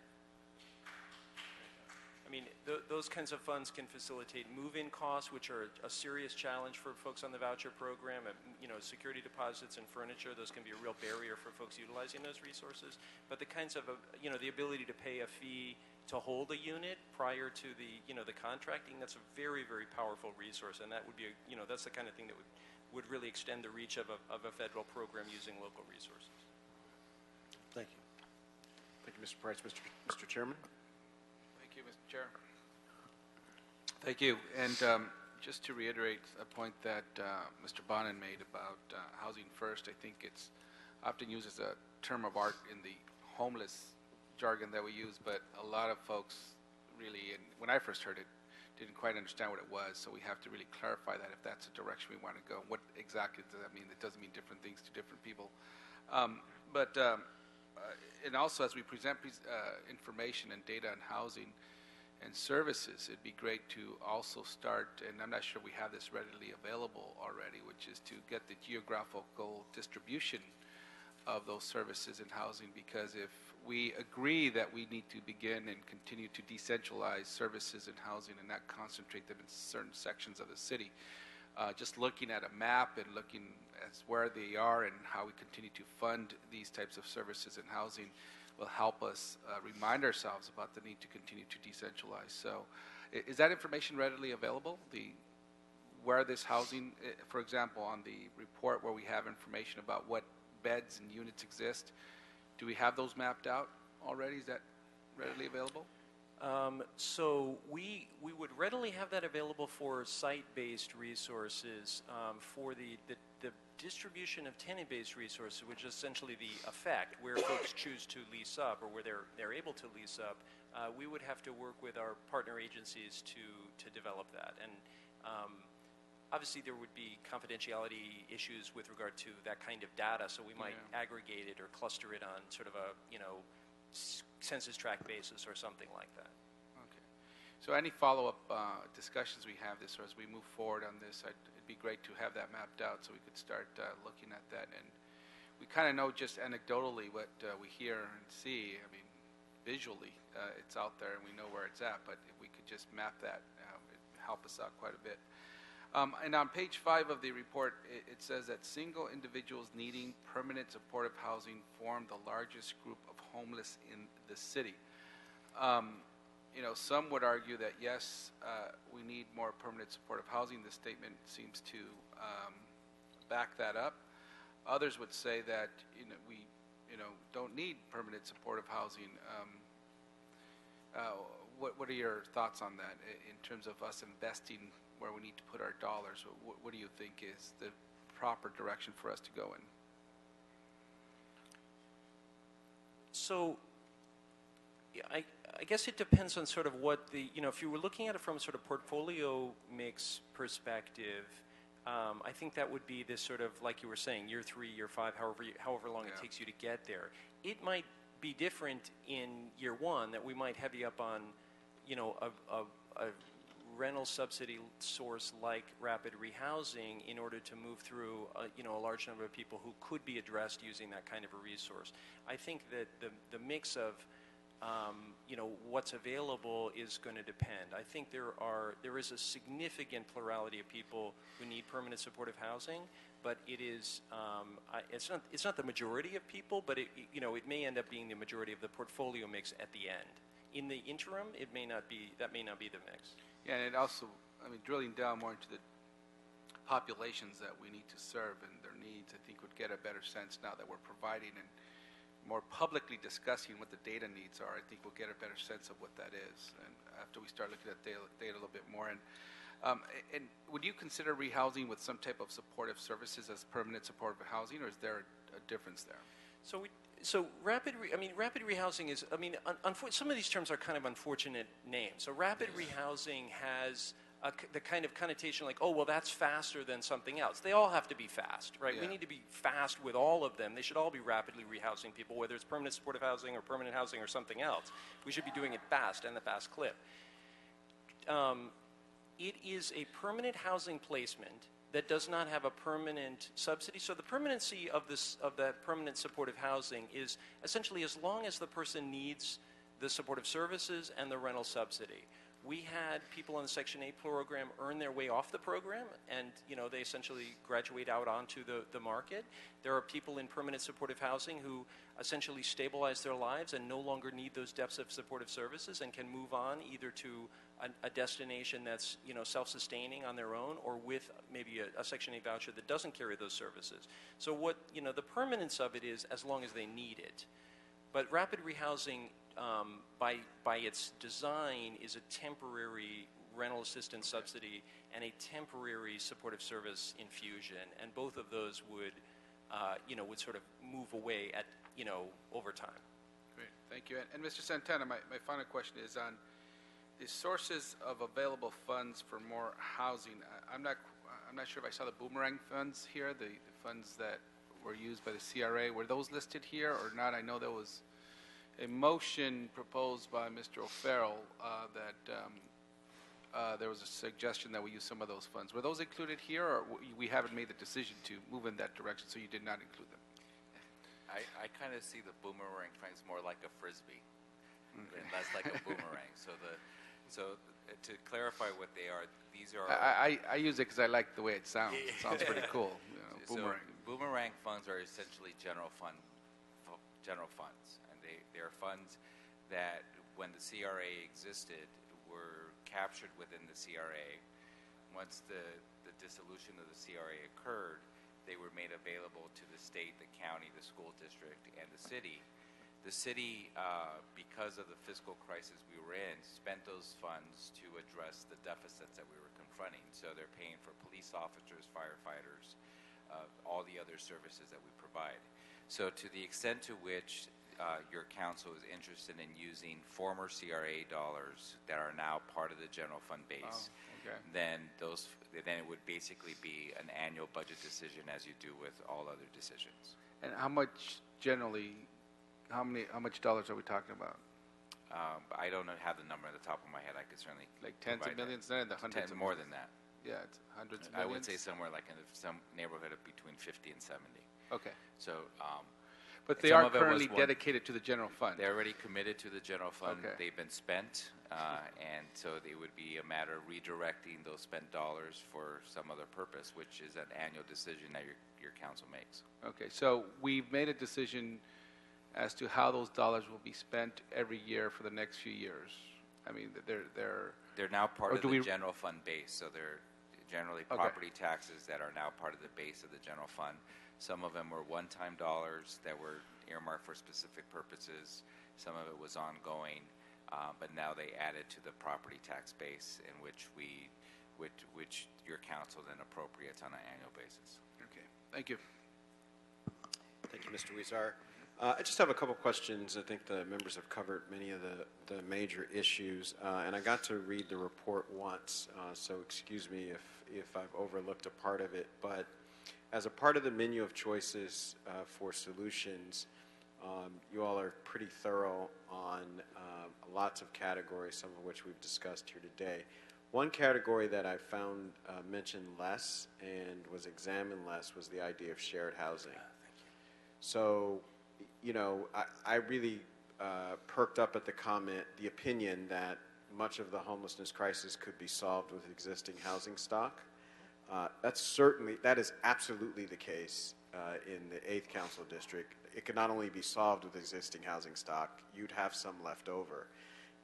I mean, those kinds of funds can facilitate move-in costs, which are a serious challenge for folks on the voucher program. You know, security deposits and furniture, those can be a real barrier for folks utilizing those resources. But the kinds of, you know, the ability to pay a fee to hold a unit prior to the, you know, the contracting, that's a very, very powerful resource. And that would be, you know, that's the kind of thing that would really extend the reach of a federal program using local resources. Thank you. Thank you, Mr. Price. Mr. Chairman? Thank you, Mr. Chair. Thank you. And just to reiterate a point that Mr. Bonin made about housing first, I think it's often used as a term of art in the homeless jargon that we use, but a lot of folks really, and when I first heard it, didn't quite understand what it was, so we have to really clarify that if that's the direction we want to go. What exactly does that mean? It doesn't mean different things to different people. And also, as we present information and data on housing and services, it'd be great to also start, and I'm not sure we have this readily available already, which is to get the geographical distribution of those services in housing, because if we agree that we need to begin and continue to decentralize services in housing and not concentrate them in certain sections of the city, just looking at a map and looking at where they are and how we continue to fund these types of services in housing will help us remind ourselves about the need to continue to decentralize. So is that information readily available? Where this housing, for example, on the report where we have information about what beds and units exist, do we have those mapped out already? Is that readily available? So we would readily have that available for site-based resources. For the distribution of tenant-based resources, which is essentially the effect where folks choose to lease up or where they're able to lease up, we would have to work with our partner agencies to develop that. And obviously there would be confidentiality issues with regard to that kind of data, so we might aggregate it or cluster it on sort of a, you know, census tract basis or something like that. Okay. So any follow-up discussions we have this, or as we move forward on this, it'd be great to have that mapped out so we could start looking at that. And we kind of know just anecdotally what we hear and see. I mean, visually, it's out there and we know where it's at, but if we could just map that, it'd help us out quite a bit. And on page 5 of the report, it says that single individuals needing permanent supportive housing form the largest group of homeless in the city. You know, some would argue that yes, we need more permanent supportive housing. This statement seems to back that up. Others would say that we don't need permanent supportive housing. What are your thoughts on that in terms of us investing where we need to put our dollars? What do you think is the proper direction for us to go in? So I guess it depends on sort of what the, if you were looking at it from a sort of portfolio mix perspective, I think that would be this sort of, like you were saying, year 3, year 5, however long it takes you to get there. It might be different in year 1, that we might heavy up on, a rental subsidy source like rapid rehousing in order to move through a large number of people who could be addressed using that kind of a resource. I think that the mix of what's available is going to depend. I think there is a significant plurality of people who need permanent supportive housing, but it is it's not the majority of people, but it may end up being the majority of the portfolio mix at the end. In the interim, that may not be the mix. Yeah, and it also, drilling down more into the populations that we need to serve and their needs, I think would get a better sense now that we're providing and more publicly discussing what the data needs are. I think we'll get a better sense of what that is, and after we start looking at data a little bit more. And would you consider rehousing with some type of supportive services as permanent supportive housing, or is there a difference there? So rapid rehousing is, some of these terms are kind of unfortunate names. So rapid rehousing has the kind of connotation like, oh, well, that's faster than something else. They all have to be fast, right? Yeah. We need to be fast with all of them. They should all be rapidly rehousing people, whether it's permanent supportive housing or permanent housing or something else. We should be doing it fast and a fast clip. It is a permanent housing placement that does not have a permanent subsidy. So the permanency of that permanent supportive housing is essentially as long as the person needs the supportive services and the rental subsidy. We had people in the Section 8 program earn their way off the program, and they essentially graduate out onto the market. There are people in permanent supportive housing who essentially stabilize their lives and no longer need those depths of supportive services and can move on either to a destination that's self-sustaining on their own, or with maybe a Section 8 voucher that doesn't carry those services. So what the permanence of it is as long as they need it. But rapid rehousing, by its design, is a temporary rental assistance subsidy and a temporary supportive service infusion, and both of those would sort of move away at over time. Great, thank you. And Mr. Santana, my final question is on the sources of available funds for more housing. I'm not sure if I saw the boomerang funds here, the funds that were used by the CRA. Were those listed here or not? I know there was a motion proposed by Mr. O'Farrell that there was a suggestion that we use some of those funds. Were those included here, or we haven't made the decision to move in that direction, so you did not include them? I kind of see the boomerang funds more like a frisbee, and less like a boomerang. So to clarify what they are, these are. I use it because I like the way it sounds. It sounds pretty cool. Boomerang. So boomerang funds are essentially general funds, and they are funds that, when the CRA existed, were captured within the CRA. Once the dissolution of the CRA occurred, they were made available to the state, the county, the school district, and the city. The city, because of the fiscal crisis we were in, spent those funds to address the deficits that we were confronting. So they're paying for police officers, firefighters, all the other services that we provide. So to the extent to which your council is interested in using former CRA dollars that are now part of the general fund base, then it would basically be an annual budget decision, as you do with all other decisions. And how much generally? How much dollars are we talking about? I don't have the number at the top of my head. I could certainly like tens of millions, not in the hundreds. More than that. Yeah, it's hundreds of millions. I would say somewhere like in some neighborhood of between 50 and 70. Okay. So, but they are currently dedicated to the general fund. They're already committed to the general fund. Okay. They've been spent, and so it would be a matter of redirecting those spent dollars for some other purpose, which is an annual decision that your council makes. Okay, so we've made a decision as to how those dollars will be spent every year for the next few years. I mean, they're now part of the general fund base, so they're generally property taxes that are now part of the base of the general fund. Some of them were one-time dollars that were earmarked for specific purposes. Some of it was ongoing, but now they added to the property tax base, in which your council then appropriates on an annual basis. Okay, thank you. Thank you, Mr. Huizar. I just have a couple questions. I think the members have covered many of the major issues, and I got to read the report once, so excuse me if I've overlooked a part of it. But as a part of the menu of choices for solutions, you all are pretty thorough on lots of categories, some of which we've discussed here today. One category that I found mentioned less and was examined less was the idea of shared housing. So, I really perked up at the opinion that much of the homelessness crisis could be solved with existing housing stock. That is absolutely the case in the 8th Council District. It could not only be solved with existing housing stock, you'd have some left over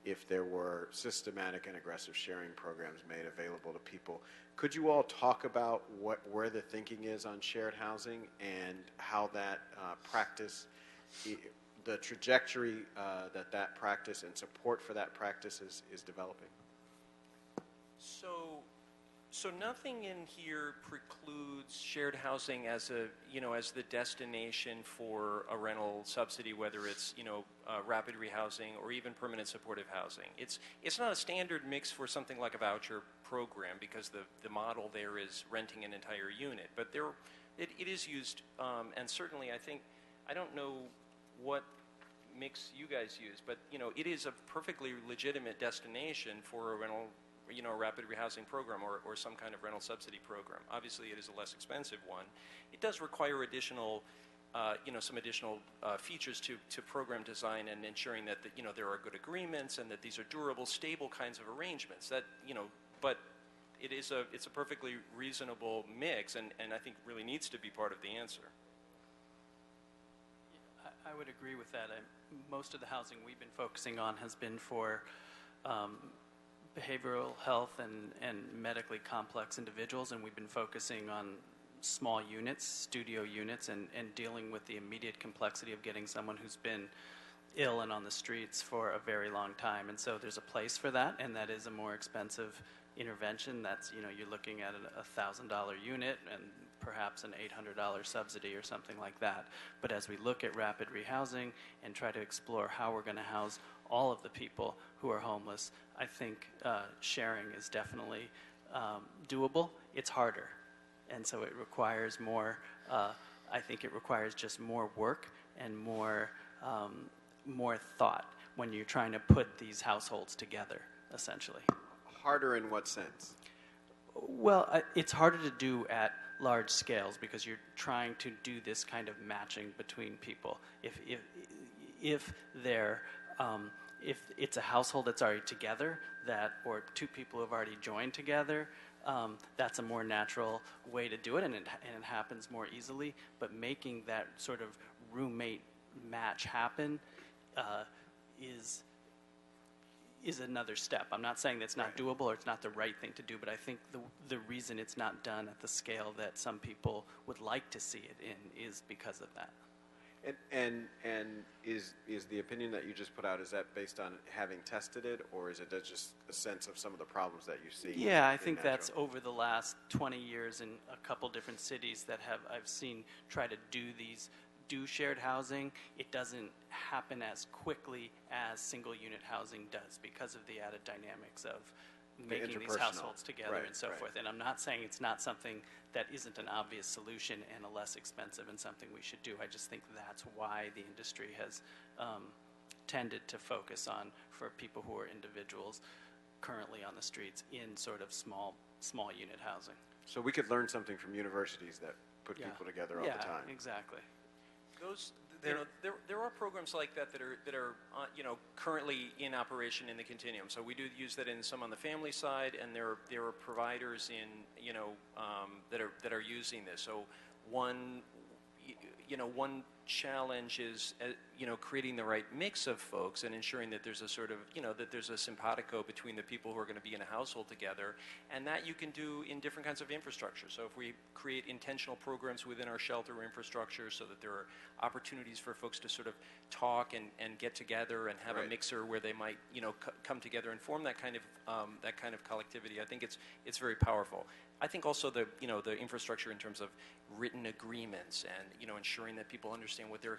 if there were systematic and aggressive sharing programs made available to people. Could you all talk about where the thinking is on shared housing and how that practice, the trajectory that practice and support for that practice is developing? So nothing in here precludes shared housing as the destination for a rental subsidy, whether it's rapid rehousing or even permanent supportive housing. It's not a standard mix for something like a voucher program, because the model there is renting an entire unit. But it is used, and certainly I don't know what mix you guys use, but it is a perfectly legitimate destination for a rental a rapid rehousing program or some kind of rental subsidy program. Obviously, it is a less expensive one. It does require additional, some additional features to program design and ensuring that there are good agreements and that these are durable, stable kinds of arrangements. But it's a perfectly reasonable mix, and I think really needs to be part of the answer. I would agree with that. Most of the housing we've been focusing on has been for behavioral health and medically complex individuals, and we've been focusing on small units, studio units, and dealing with the immediate complexity of getting someone who's been ill and on the streets for a very long time. And so there's a place for that, and that is a more expensive intervention. That's, you're looking at a $1,000 unit and perhaps an $800 subsidy or something like that. But as we look at rapid rehousing and try to explore how we're going to house all of the people who are homeless, I think sharing is definitely doable. It's harder. And so it requires more, I think it requires just more work and more thought when you're trying to put these households together, essentially. Harder in what sense? Well, it's harder to do at large scales because you're trying to do this kind of matching between people. If it's a household that's already together, or two people who have already joined together, that's a more natural way to do it, and it happens more easily. But making that sort of roommate match happen is another step. I'm not saying that's not doable or it's not the right thing to do, but I think the reason it's not done at the scale that some people would like to see it in is because of that. And is the opinion that you just put out, is that based on having tested it, or is it just a sense of some of the problems that you see? Yeah, I think that's over the last 20 years in a couple different cities that I've seen try to do shared housing. It doesn't happen as quickly as single unit housing does because of the added dynamics of making these households together and so forth. And I'm not saying it's not something that isn't an obvious solution and a less expensive and something we should do. I just think that's why the industry has tended to focus on, for people who are individuals currently on the streets, in sort of small unit housing. So we could learn something from universities that put people together all the time. Yeah, exactly. There are programs like that are currently in operation in the continuum. So we do use that in some on the family side, and there are providers that are using this. So one challenge is creating the right mix of folks and ensuring that there's a sort of that there's a simpatico between the people who are going to be in a household together, and that you can do in different kinds of infrastructure. So if we create intentional programs within our shelter infrastructure so that there are opportunities for folks to sort of talk and get together and have a mixer where they might come together and form that kind of collectivity, I think it's very powerful. I think also the infrastructure in terms of written agreements and ensuring that people understand what their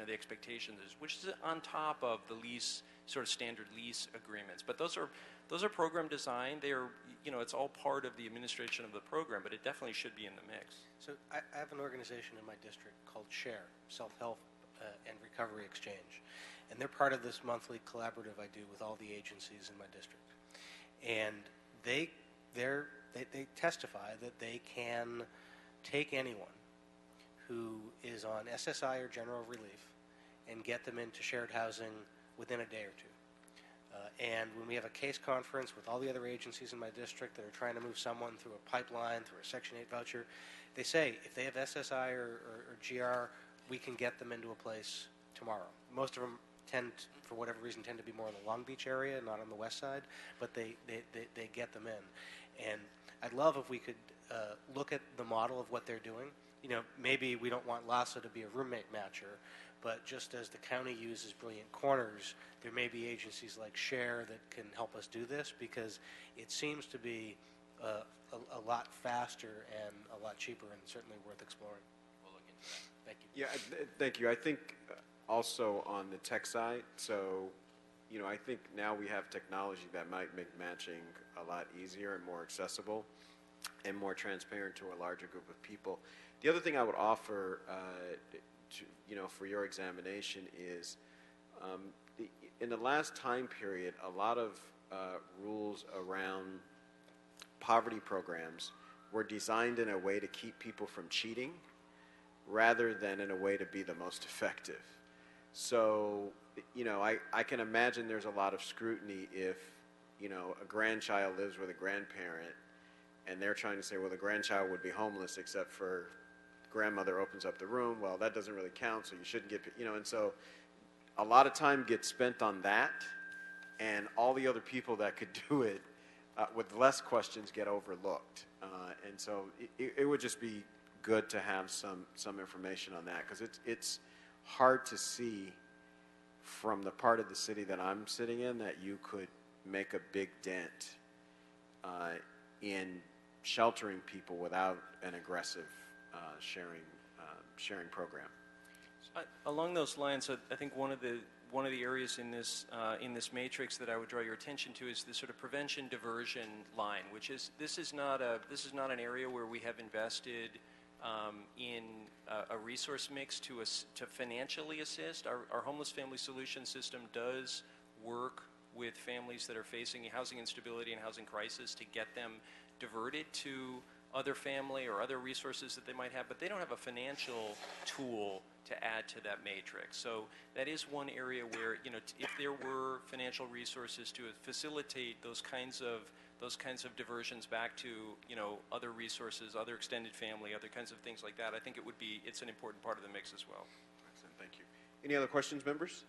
the expectations is, which is on top of the lease, sort of standard lease agreements. But those are program design. They are it's all part of the administration of the program, but it definitely should be in the mix. So I have an organization in my district called SHARE, Self-Help and Recovery Exchange, and they're part of this monthly collaborative I do with all the agencies in my district, and they testify that they can take anyone who is on SSI or general relief and get them into shared housing within a day or two. And when we have a case conference with all the other agencies in my district that are trying to move someone through a pipeline, through a Section 8 voucher, they say if they have SSI or GR, we can get them into a place tomorrow. Most of them for whatever reason, tend to be more in the Long Beach area, not on the west side, but they get them in. And I'd love if we could look at the model of what they're doing. Maybe we don't want LASA to be a roommate matcher, but just as the county uses Brilliant Corners, there may be agencies like SHARE that can help us do this, because it seems to be a lot faster and a lot cheaper, and certainly worth exploring. We'll look into that. Thank you. Yeah, thank you. I think also on the tech side, so I think now we have technology that might make matching a lot easier and more accessible and more transparent to a larger group of people. The other thing I would offer for your examination is in the last time period, a lot of rules around poverty programs were designed in a way to keep people from cheating rather than in a way to be the most effective. So, I can imagine there's a lot of scrutiny if, a grandchild lives with a grandparent and they're trying to say, well, the grandchild would be homeless except for grandmother opens up the room. Well, that doesn't really count, so you shouldn't get, and so a lot of time gets spent on that, and all the other people that could do it with less questions get overlooked. And so it would just be good to have some information on that, because it's hard to see from the part of the city that I'm sitting in that you could make a big dent in sheltering people without an aggressive sharing program. Along those lines, I think one of the areas in this matrix that I would draw your attention to is the sort of prevention diversion line, which is this is not an area where we have invested in a resource mix to financially assist. Our homeless family solution system does work with families that are facing housing instability and housing crisis to get them diverted to other family or other resources that they might have, but they don't have a financial tool to add to that matrix. So that is one area where, if there were financial resources to facilitate those kinds of diversions back to, other resources, other extended family, other kinds of things like that, I think it's an important part of the mix as well. Excellent, thank you. Any other questions, members?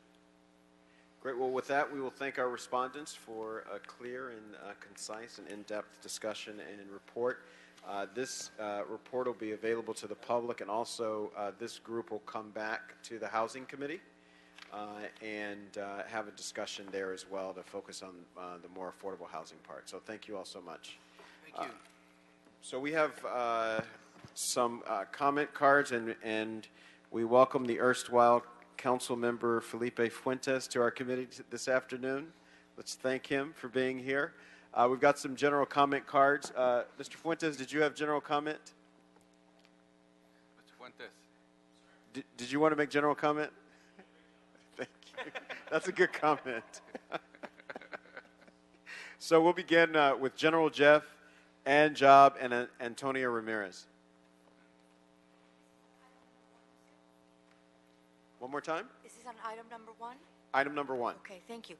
Great. Well, with that, we will thank our respondents for a clear and concise and in-depth discussion and report. This report will be available to the public, and also this group will come back to the Housing Committee and have a discussion there as well to focus on the more affordable housing part. So thank you all so much. Thank you. So we have some comment cards, and we welcome the erstwhile Council Member Felipe Fuentes to our committee this afternoon. Let's thank him for being here. We've got some general comment cards. Mr. Fuentes, did you have general comment? Mr. Fuentes. Did you want to make general comment? Thank you. That's a good comment. So we'll begin with General Jeff, Ann Job, and Antonio Ramirez. One more time? Is this on item number 1? Item number 1. Okay, thank you.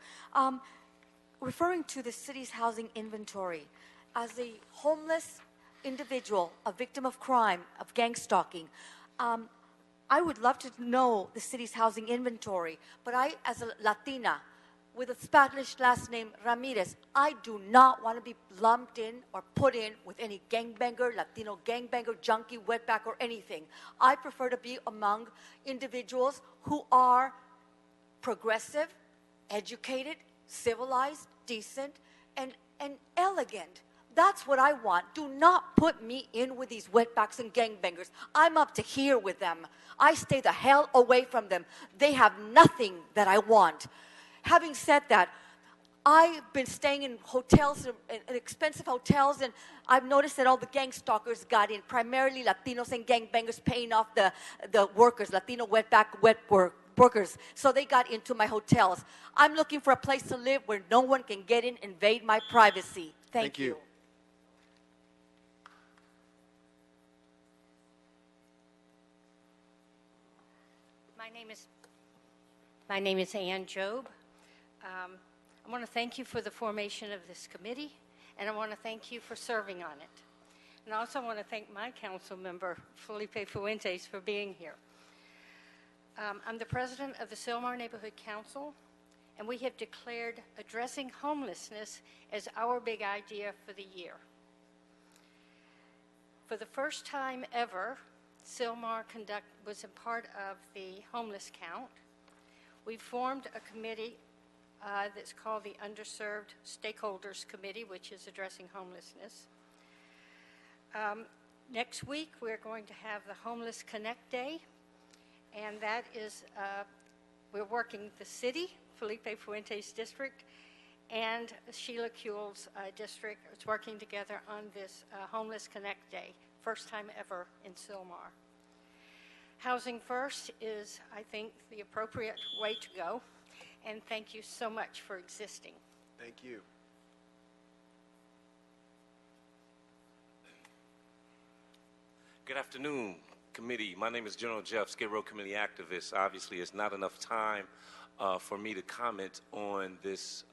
Referring to the city's housing inventory, as a homeless individual, a victim of crime, of gang stalking, I would love to know the city's housing inventory, but I, as a Latina with a Spanish last name Ramirez, I do not want to be lumped in or put in with any gangbanger, Latino gangbanger, junkie, wetback, or anything. I prefer to be among individuals who are progressive, educated, civilized, decent, and elegant. That's what I want. Do not put me in with these wetbacks and gangbangers. I'm up to here with them. I stay the hell away from them. They have nothing that I want. Having said that, I've been staying in hotels, in expensive hotels, and I've noticed that all the gang stalkers got in, primarily Latinos and gangbangers paying off the workers, Latino workers. So they got into my hotels. I'm looking for a place to live where no one can get in and invade my privacy. Thank you. My name is Ann Job. I want to thank you for the formation of this committee, and I want to thank you for serving on it. And I also want to thank my council member, Felipe Fuentes, for being here. I'm the president of the Sylmar Neighborhood Council, and we have declared addressing homelessness as our big idea for the year. For the first time ever, Sylmar was a part of the homeless count. We formed a committee that's called the Underserved Stakeholders Committee, which is addressing homelessness. Next week, we're going to have the Homeless Connect Day, and that is, we're working the city, Felipe Fuentes district, and Sheila Kuehl's district is working together on this Homeless Connect Day, first time ever in Sylmar. Housing First is, I think, the appropriate way to go, and thank you so much for existing. Thank you. Good afternoon, committee. My name is General Jeff, Skid Row Committee activist. Obviously, it's not enough time for me to comment on this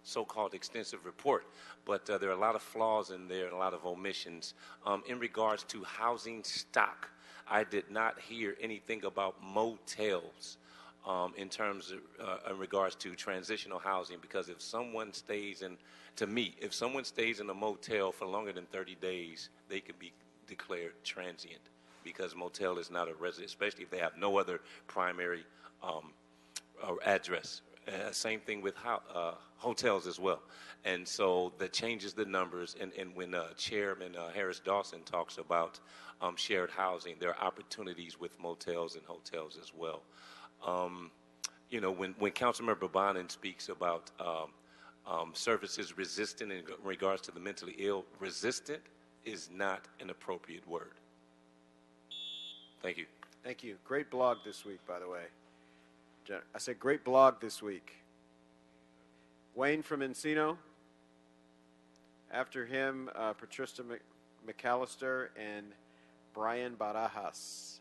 so-called extensive report, but there are a lot of flaws in there and a lot of omissions. In regards to housing stock, I did not hear anything about motels in terms of, in regards to transitional housing, because if someone stays in, to me, if someone stays in a motel for longer than 30 days, they can be declared transient, because motel is not a resident, especially if they have no other primary address. Same thing with hotels as well. And so that changes the numbers. And when Chairman Harris Dawson talks about shared housing, there are opportunities with motels and hotels as well. You know, when Councilmember Bonin speaks about services resistant in regards to the mentally ill, resistant is not an appropriate word. Thank you. Thank you. Great blog this week, by the way. I said great blog this week. Wayne from Encino. After him, Patricia McAllister and Brian Barajas.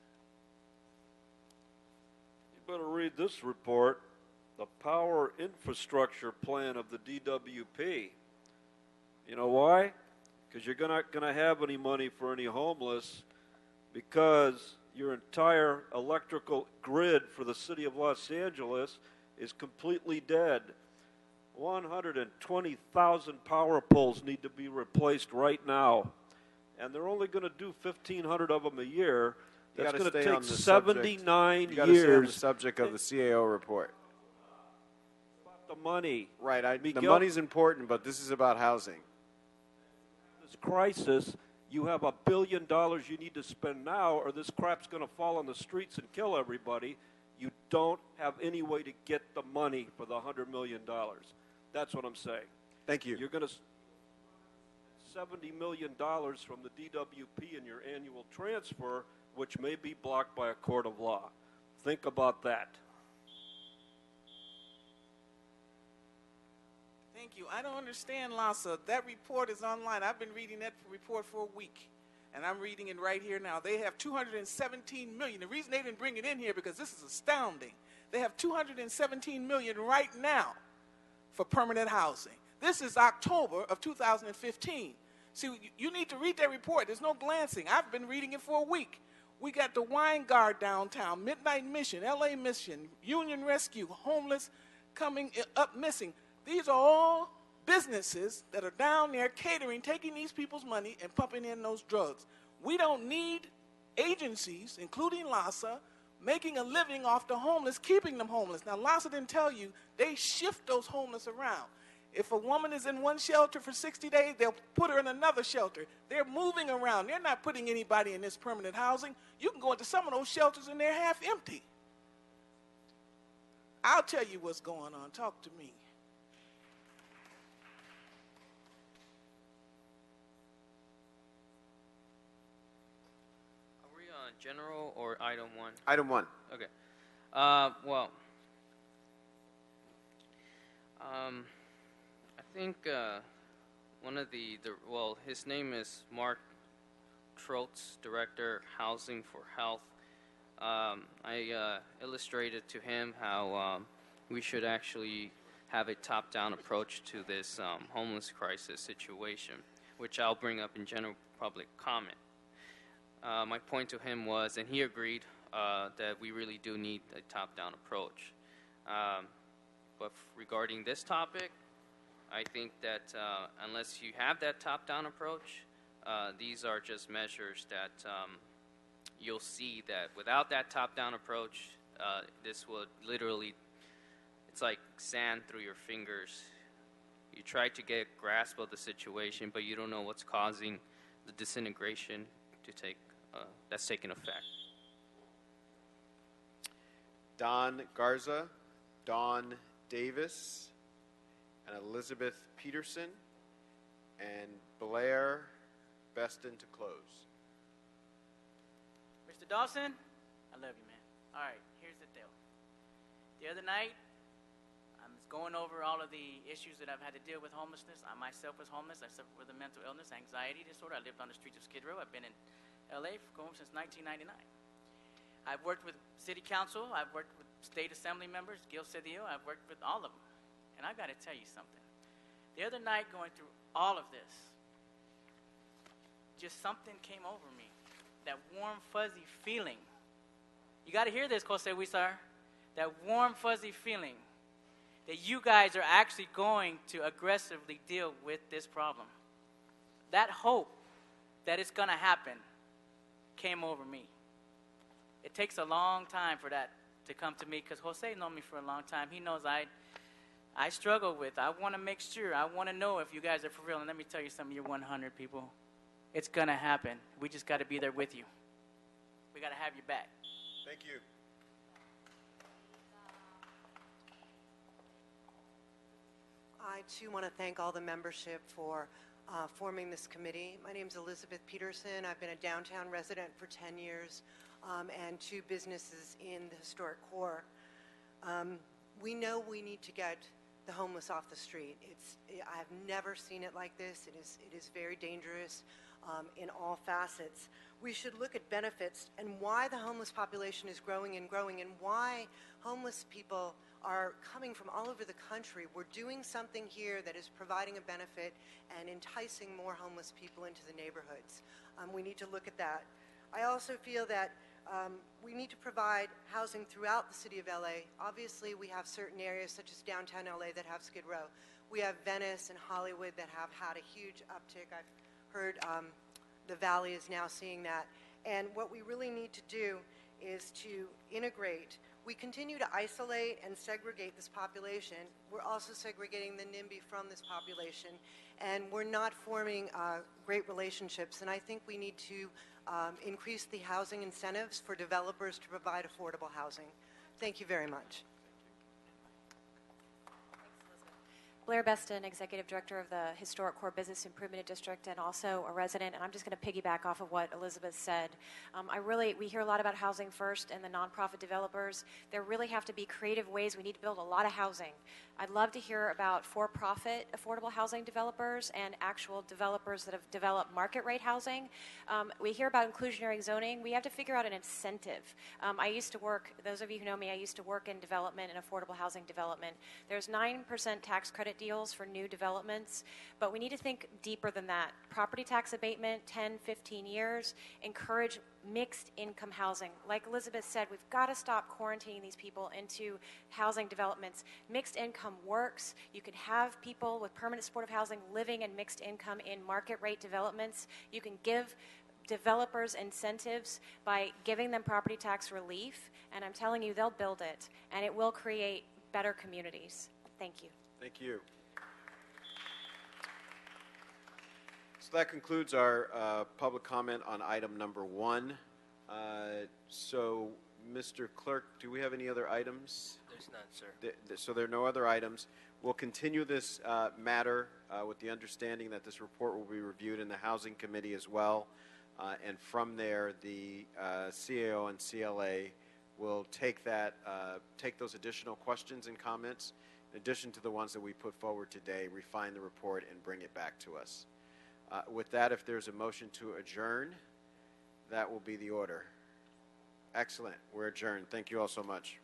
You better read this report, the Power Infrastructure Plan of the DWP. You know why? Because you're not going to have any money for any homeless, because your entire electrical grid for the city of Los Angeles is completely dead. 120,000 power poles need to be replaced right now, and they're only going to do 1,500 of them a year. That's going to take 79 years. You got to stay on the subject of the CAO report. The money. Right. The money's important, but this is about housing. This crisis, you have $1 billion you need to spend now, or this crap's going to fall on the streets and kill everybody. You don't have any way to get the money for the $100 million. That's what I'm saying. Thank you. You're going to $70 million from the DWP in your annual transfer, which may be blocked by a court of law. Think about that. Thank you. I don't understand, Lassa. That report is online. I've been reading that report for a week, and I'm reading it right here now. They have $217 million. The reason they didn't bring it in here, because this is astounding. They have $217 million right now for permanent housing. This is October of 2015. See, you need to read that report. There's no glancing. I've been reading it for a week. We got the Wine Guard downtown, Midnight Mission, LA Mission, Union Rescue, homeless coming up missing. These are all businesses that are down there catering, taking these people's money and pumping in those drugs. We don't need agencies, including LASA, making a living off the homeless, keeping them homeless. Now, LASA didn't tell you, they shift those homeless around. If a woman is in one shelter for 60 days, they'll put her in another shelter. They're moving around. They're not putting anybody in this permanent housing. You can go into some of those shelters and they're half empty. I'll tell you what's going on. Talk to me. Are we on general or item one? Item one. Okay. Well, I think one of well, his name is Mark Trotz, Director, Housing for Health. I illustrated to him how we should actually have a top-down approach to this homeless crisis situation, which I'll bring up in general public comment. My point to him was, and he agreed, that we really do need a top-down approach. But regarding this topic, I think that unless you have that top-down approach, these are just measures that you'll see that without that top-down approach, this would literally, it's like sand through your fingers. You try to get a grasp of the situation, but you don't know what's causing the disintegration to take that's taking effect. Don Garza, Dawn Davis, and Elizabeth Peterson, and Blair, besten to close. Mr. Dawson, I love you, man. All right, here's the deal. The other night, I was going over all of the issues that I've had to deal with homelessness. I myself was homeless. I suffered with a mental illness, anxiety disorder. I lived on the streets of Skid Row. I've been in LA going since 1999. I've worked with city council, I've worked with state assembly members, Gil Cedillo, I've worked with all of them. And I've got to tell you something. The other night going through all of this, just something came over me. That warm, fuzzy feeling. You got to hear this, Jose Huizar. That warm, fuzzy feeling that you guys are actually going to aggressively deal with this problem. That hope that it's going to happen came over me. It takes a long time for that to come to me because Jose known me for a long time. He knows I struggle with. I want to make sure. I want to know if you guys are for real. And let me tell you something, you're 100 people. It's going to happen. We just got to be there with you. We got to have you back. Thank you. I, too, want to thank all the membership for forming this committee. My name is Elizabeth Peterson. I've been a downtown resident for 10 years and 2 businesses in the historic core. We know we need to get the homeless off the street. I've never seen it like this. It is very dangerous in all facets. We should look at benefits and why the homeless population is growing and growing and why homeless people are coming from all over the country. We're doing something here that is providing a benefit and enticing more homeless people into the neighborhoods. We need to look at that. I also feel that we need to provide housing throughout the city of LA. Obviously, we have certain areas such as downtown LA that have Skid Row. We have Venice and Hollywood that have had a huge uptick. I've heard the Valley is now seeing that. And what we really need to do is to integrate. We continue to isolate and segregate this population. We're also segregating the NIMBY from this population, and we're not forming great relationships. And I think we need to increase the housing incentives for developers to provide affordable housing. Thank you very much. Blair Besten, Executive Director of the Historic Core Business Improvement District and also a resident, and I'm just going to piggyback off of what Elizabeth said. We hear a lot about housing first and the nonprofit developers. There really have to be creative ways. We need to build a lot of housing. I'd love to hear about for-profit affordable housing developers and actual developers that have developed market rate housing. We hear about inclusionary zoning. We have to figure out an incentive. I used to work, those of you who know me, I used to work in development and affordable housing development. There's 9% tax credit deals for new developments, but we need to think deeper than that. Property tax abatement, 10, 15 years, encourage mixed income housing. Like Elizabeth said, we've got to stop quarantining these people into housing developments. Mixed income works. You can have people with permanent supportive housing living in mixed income in market rate developments. You can give developers incentives by giving them property tax relief, and I'm telling you, they'll build it, and it will create better communities. Thank you. Thank you. So that concludes our public comment on item number 1. So, Mr. Clerk, do we have any other items? There's none, sir. So there are no other items. We'll continue this matter with the understanding that this report will be reviewed in the Housing Committee as well. And from there, the CAO and CLA will take those additional questions and comments, in addition to the ones that we put forward today, refine the report, and bring it back to us. With that, if there's a motion to adjourn, that will be the order. Excellent. We're adjourned. Thank you all so much.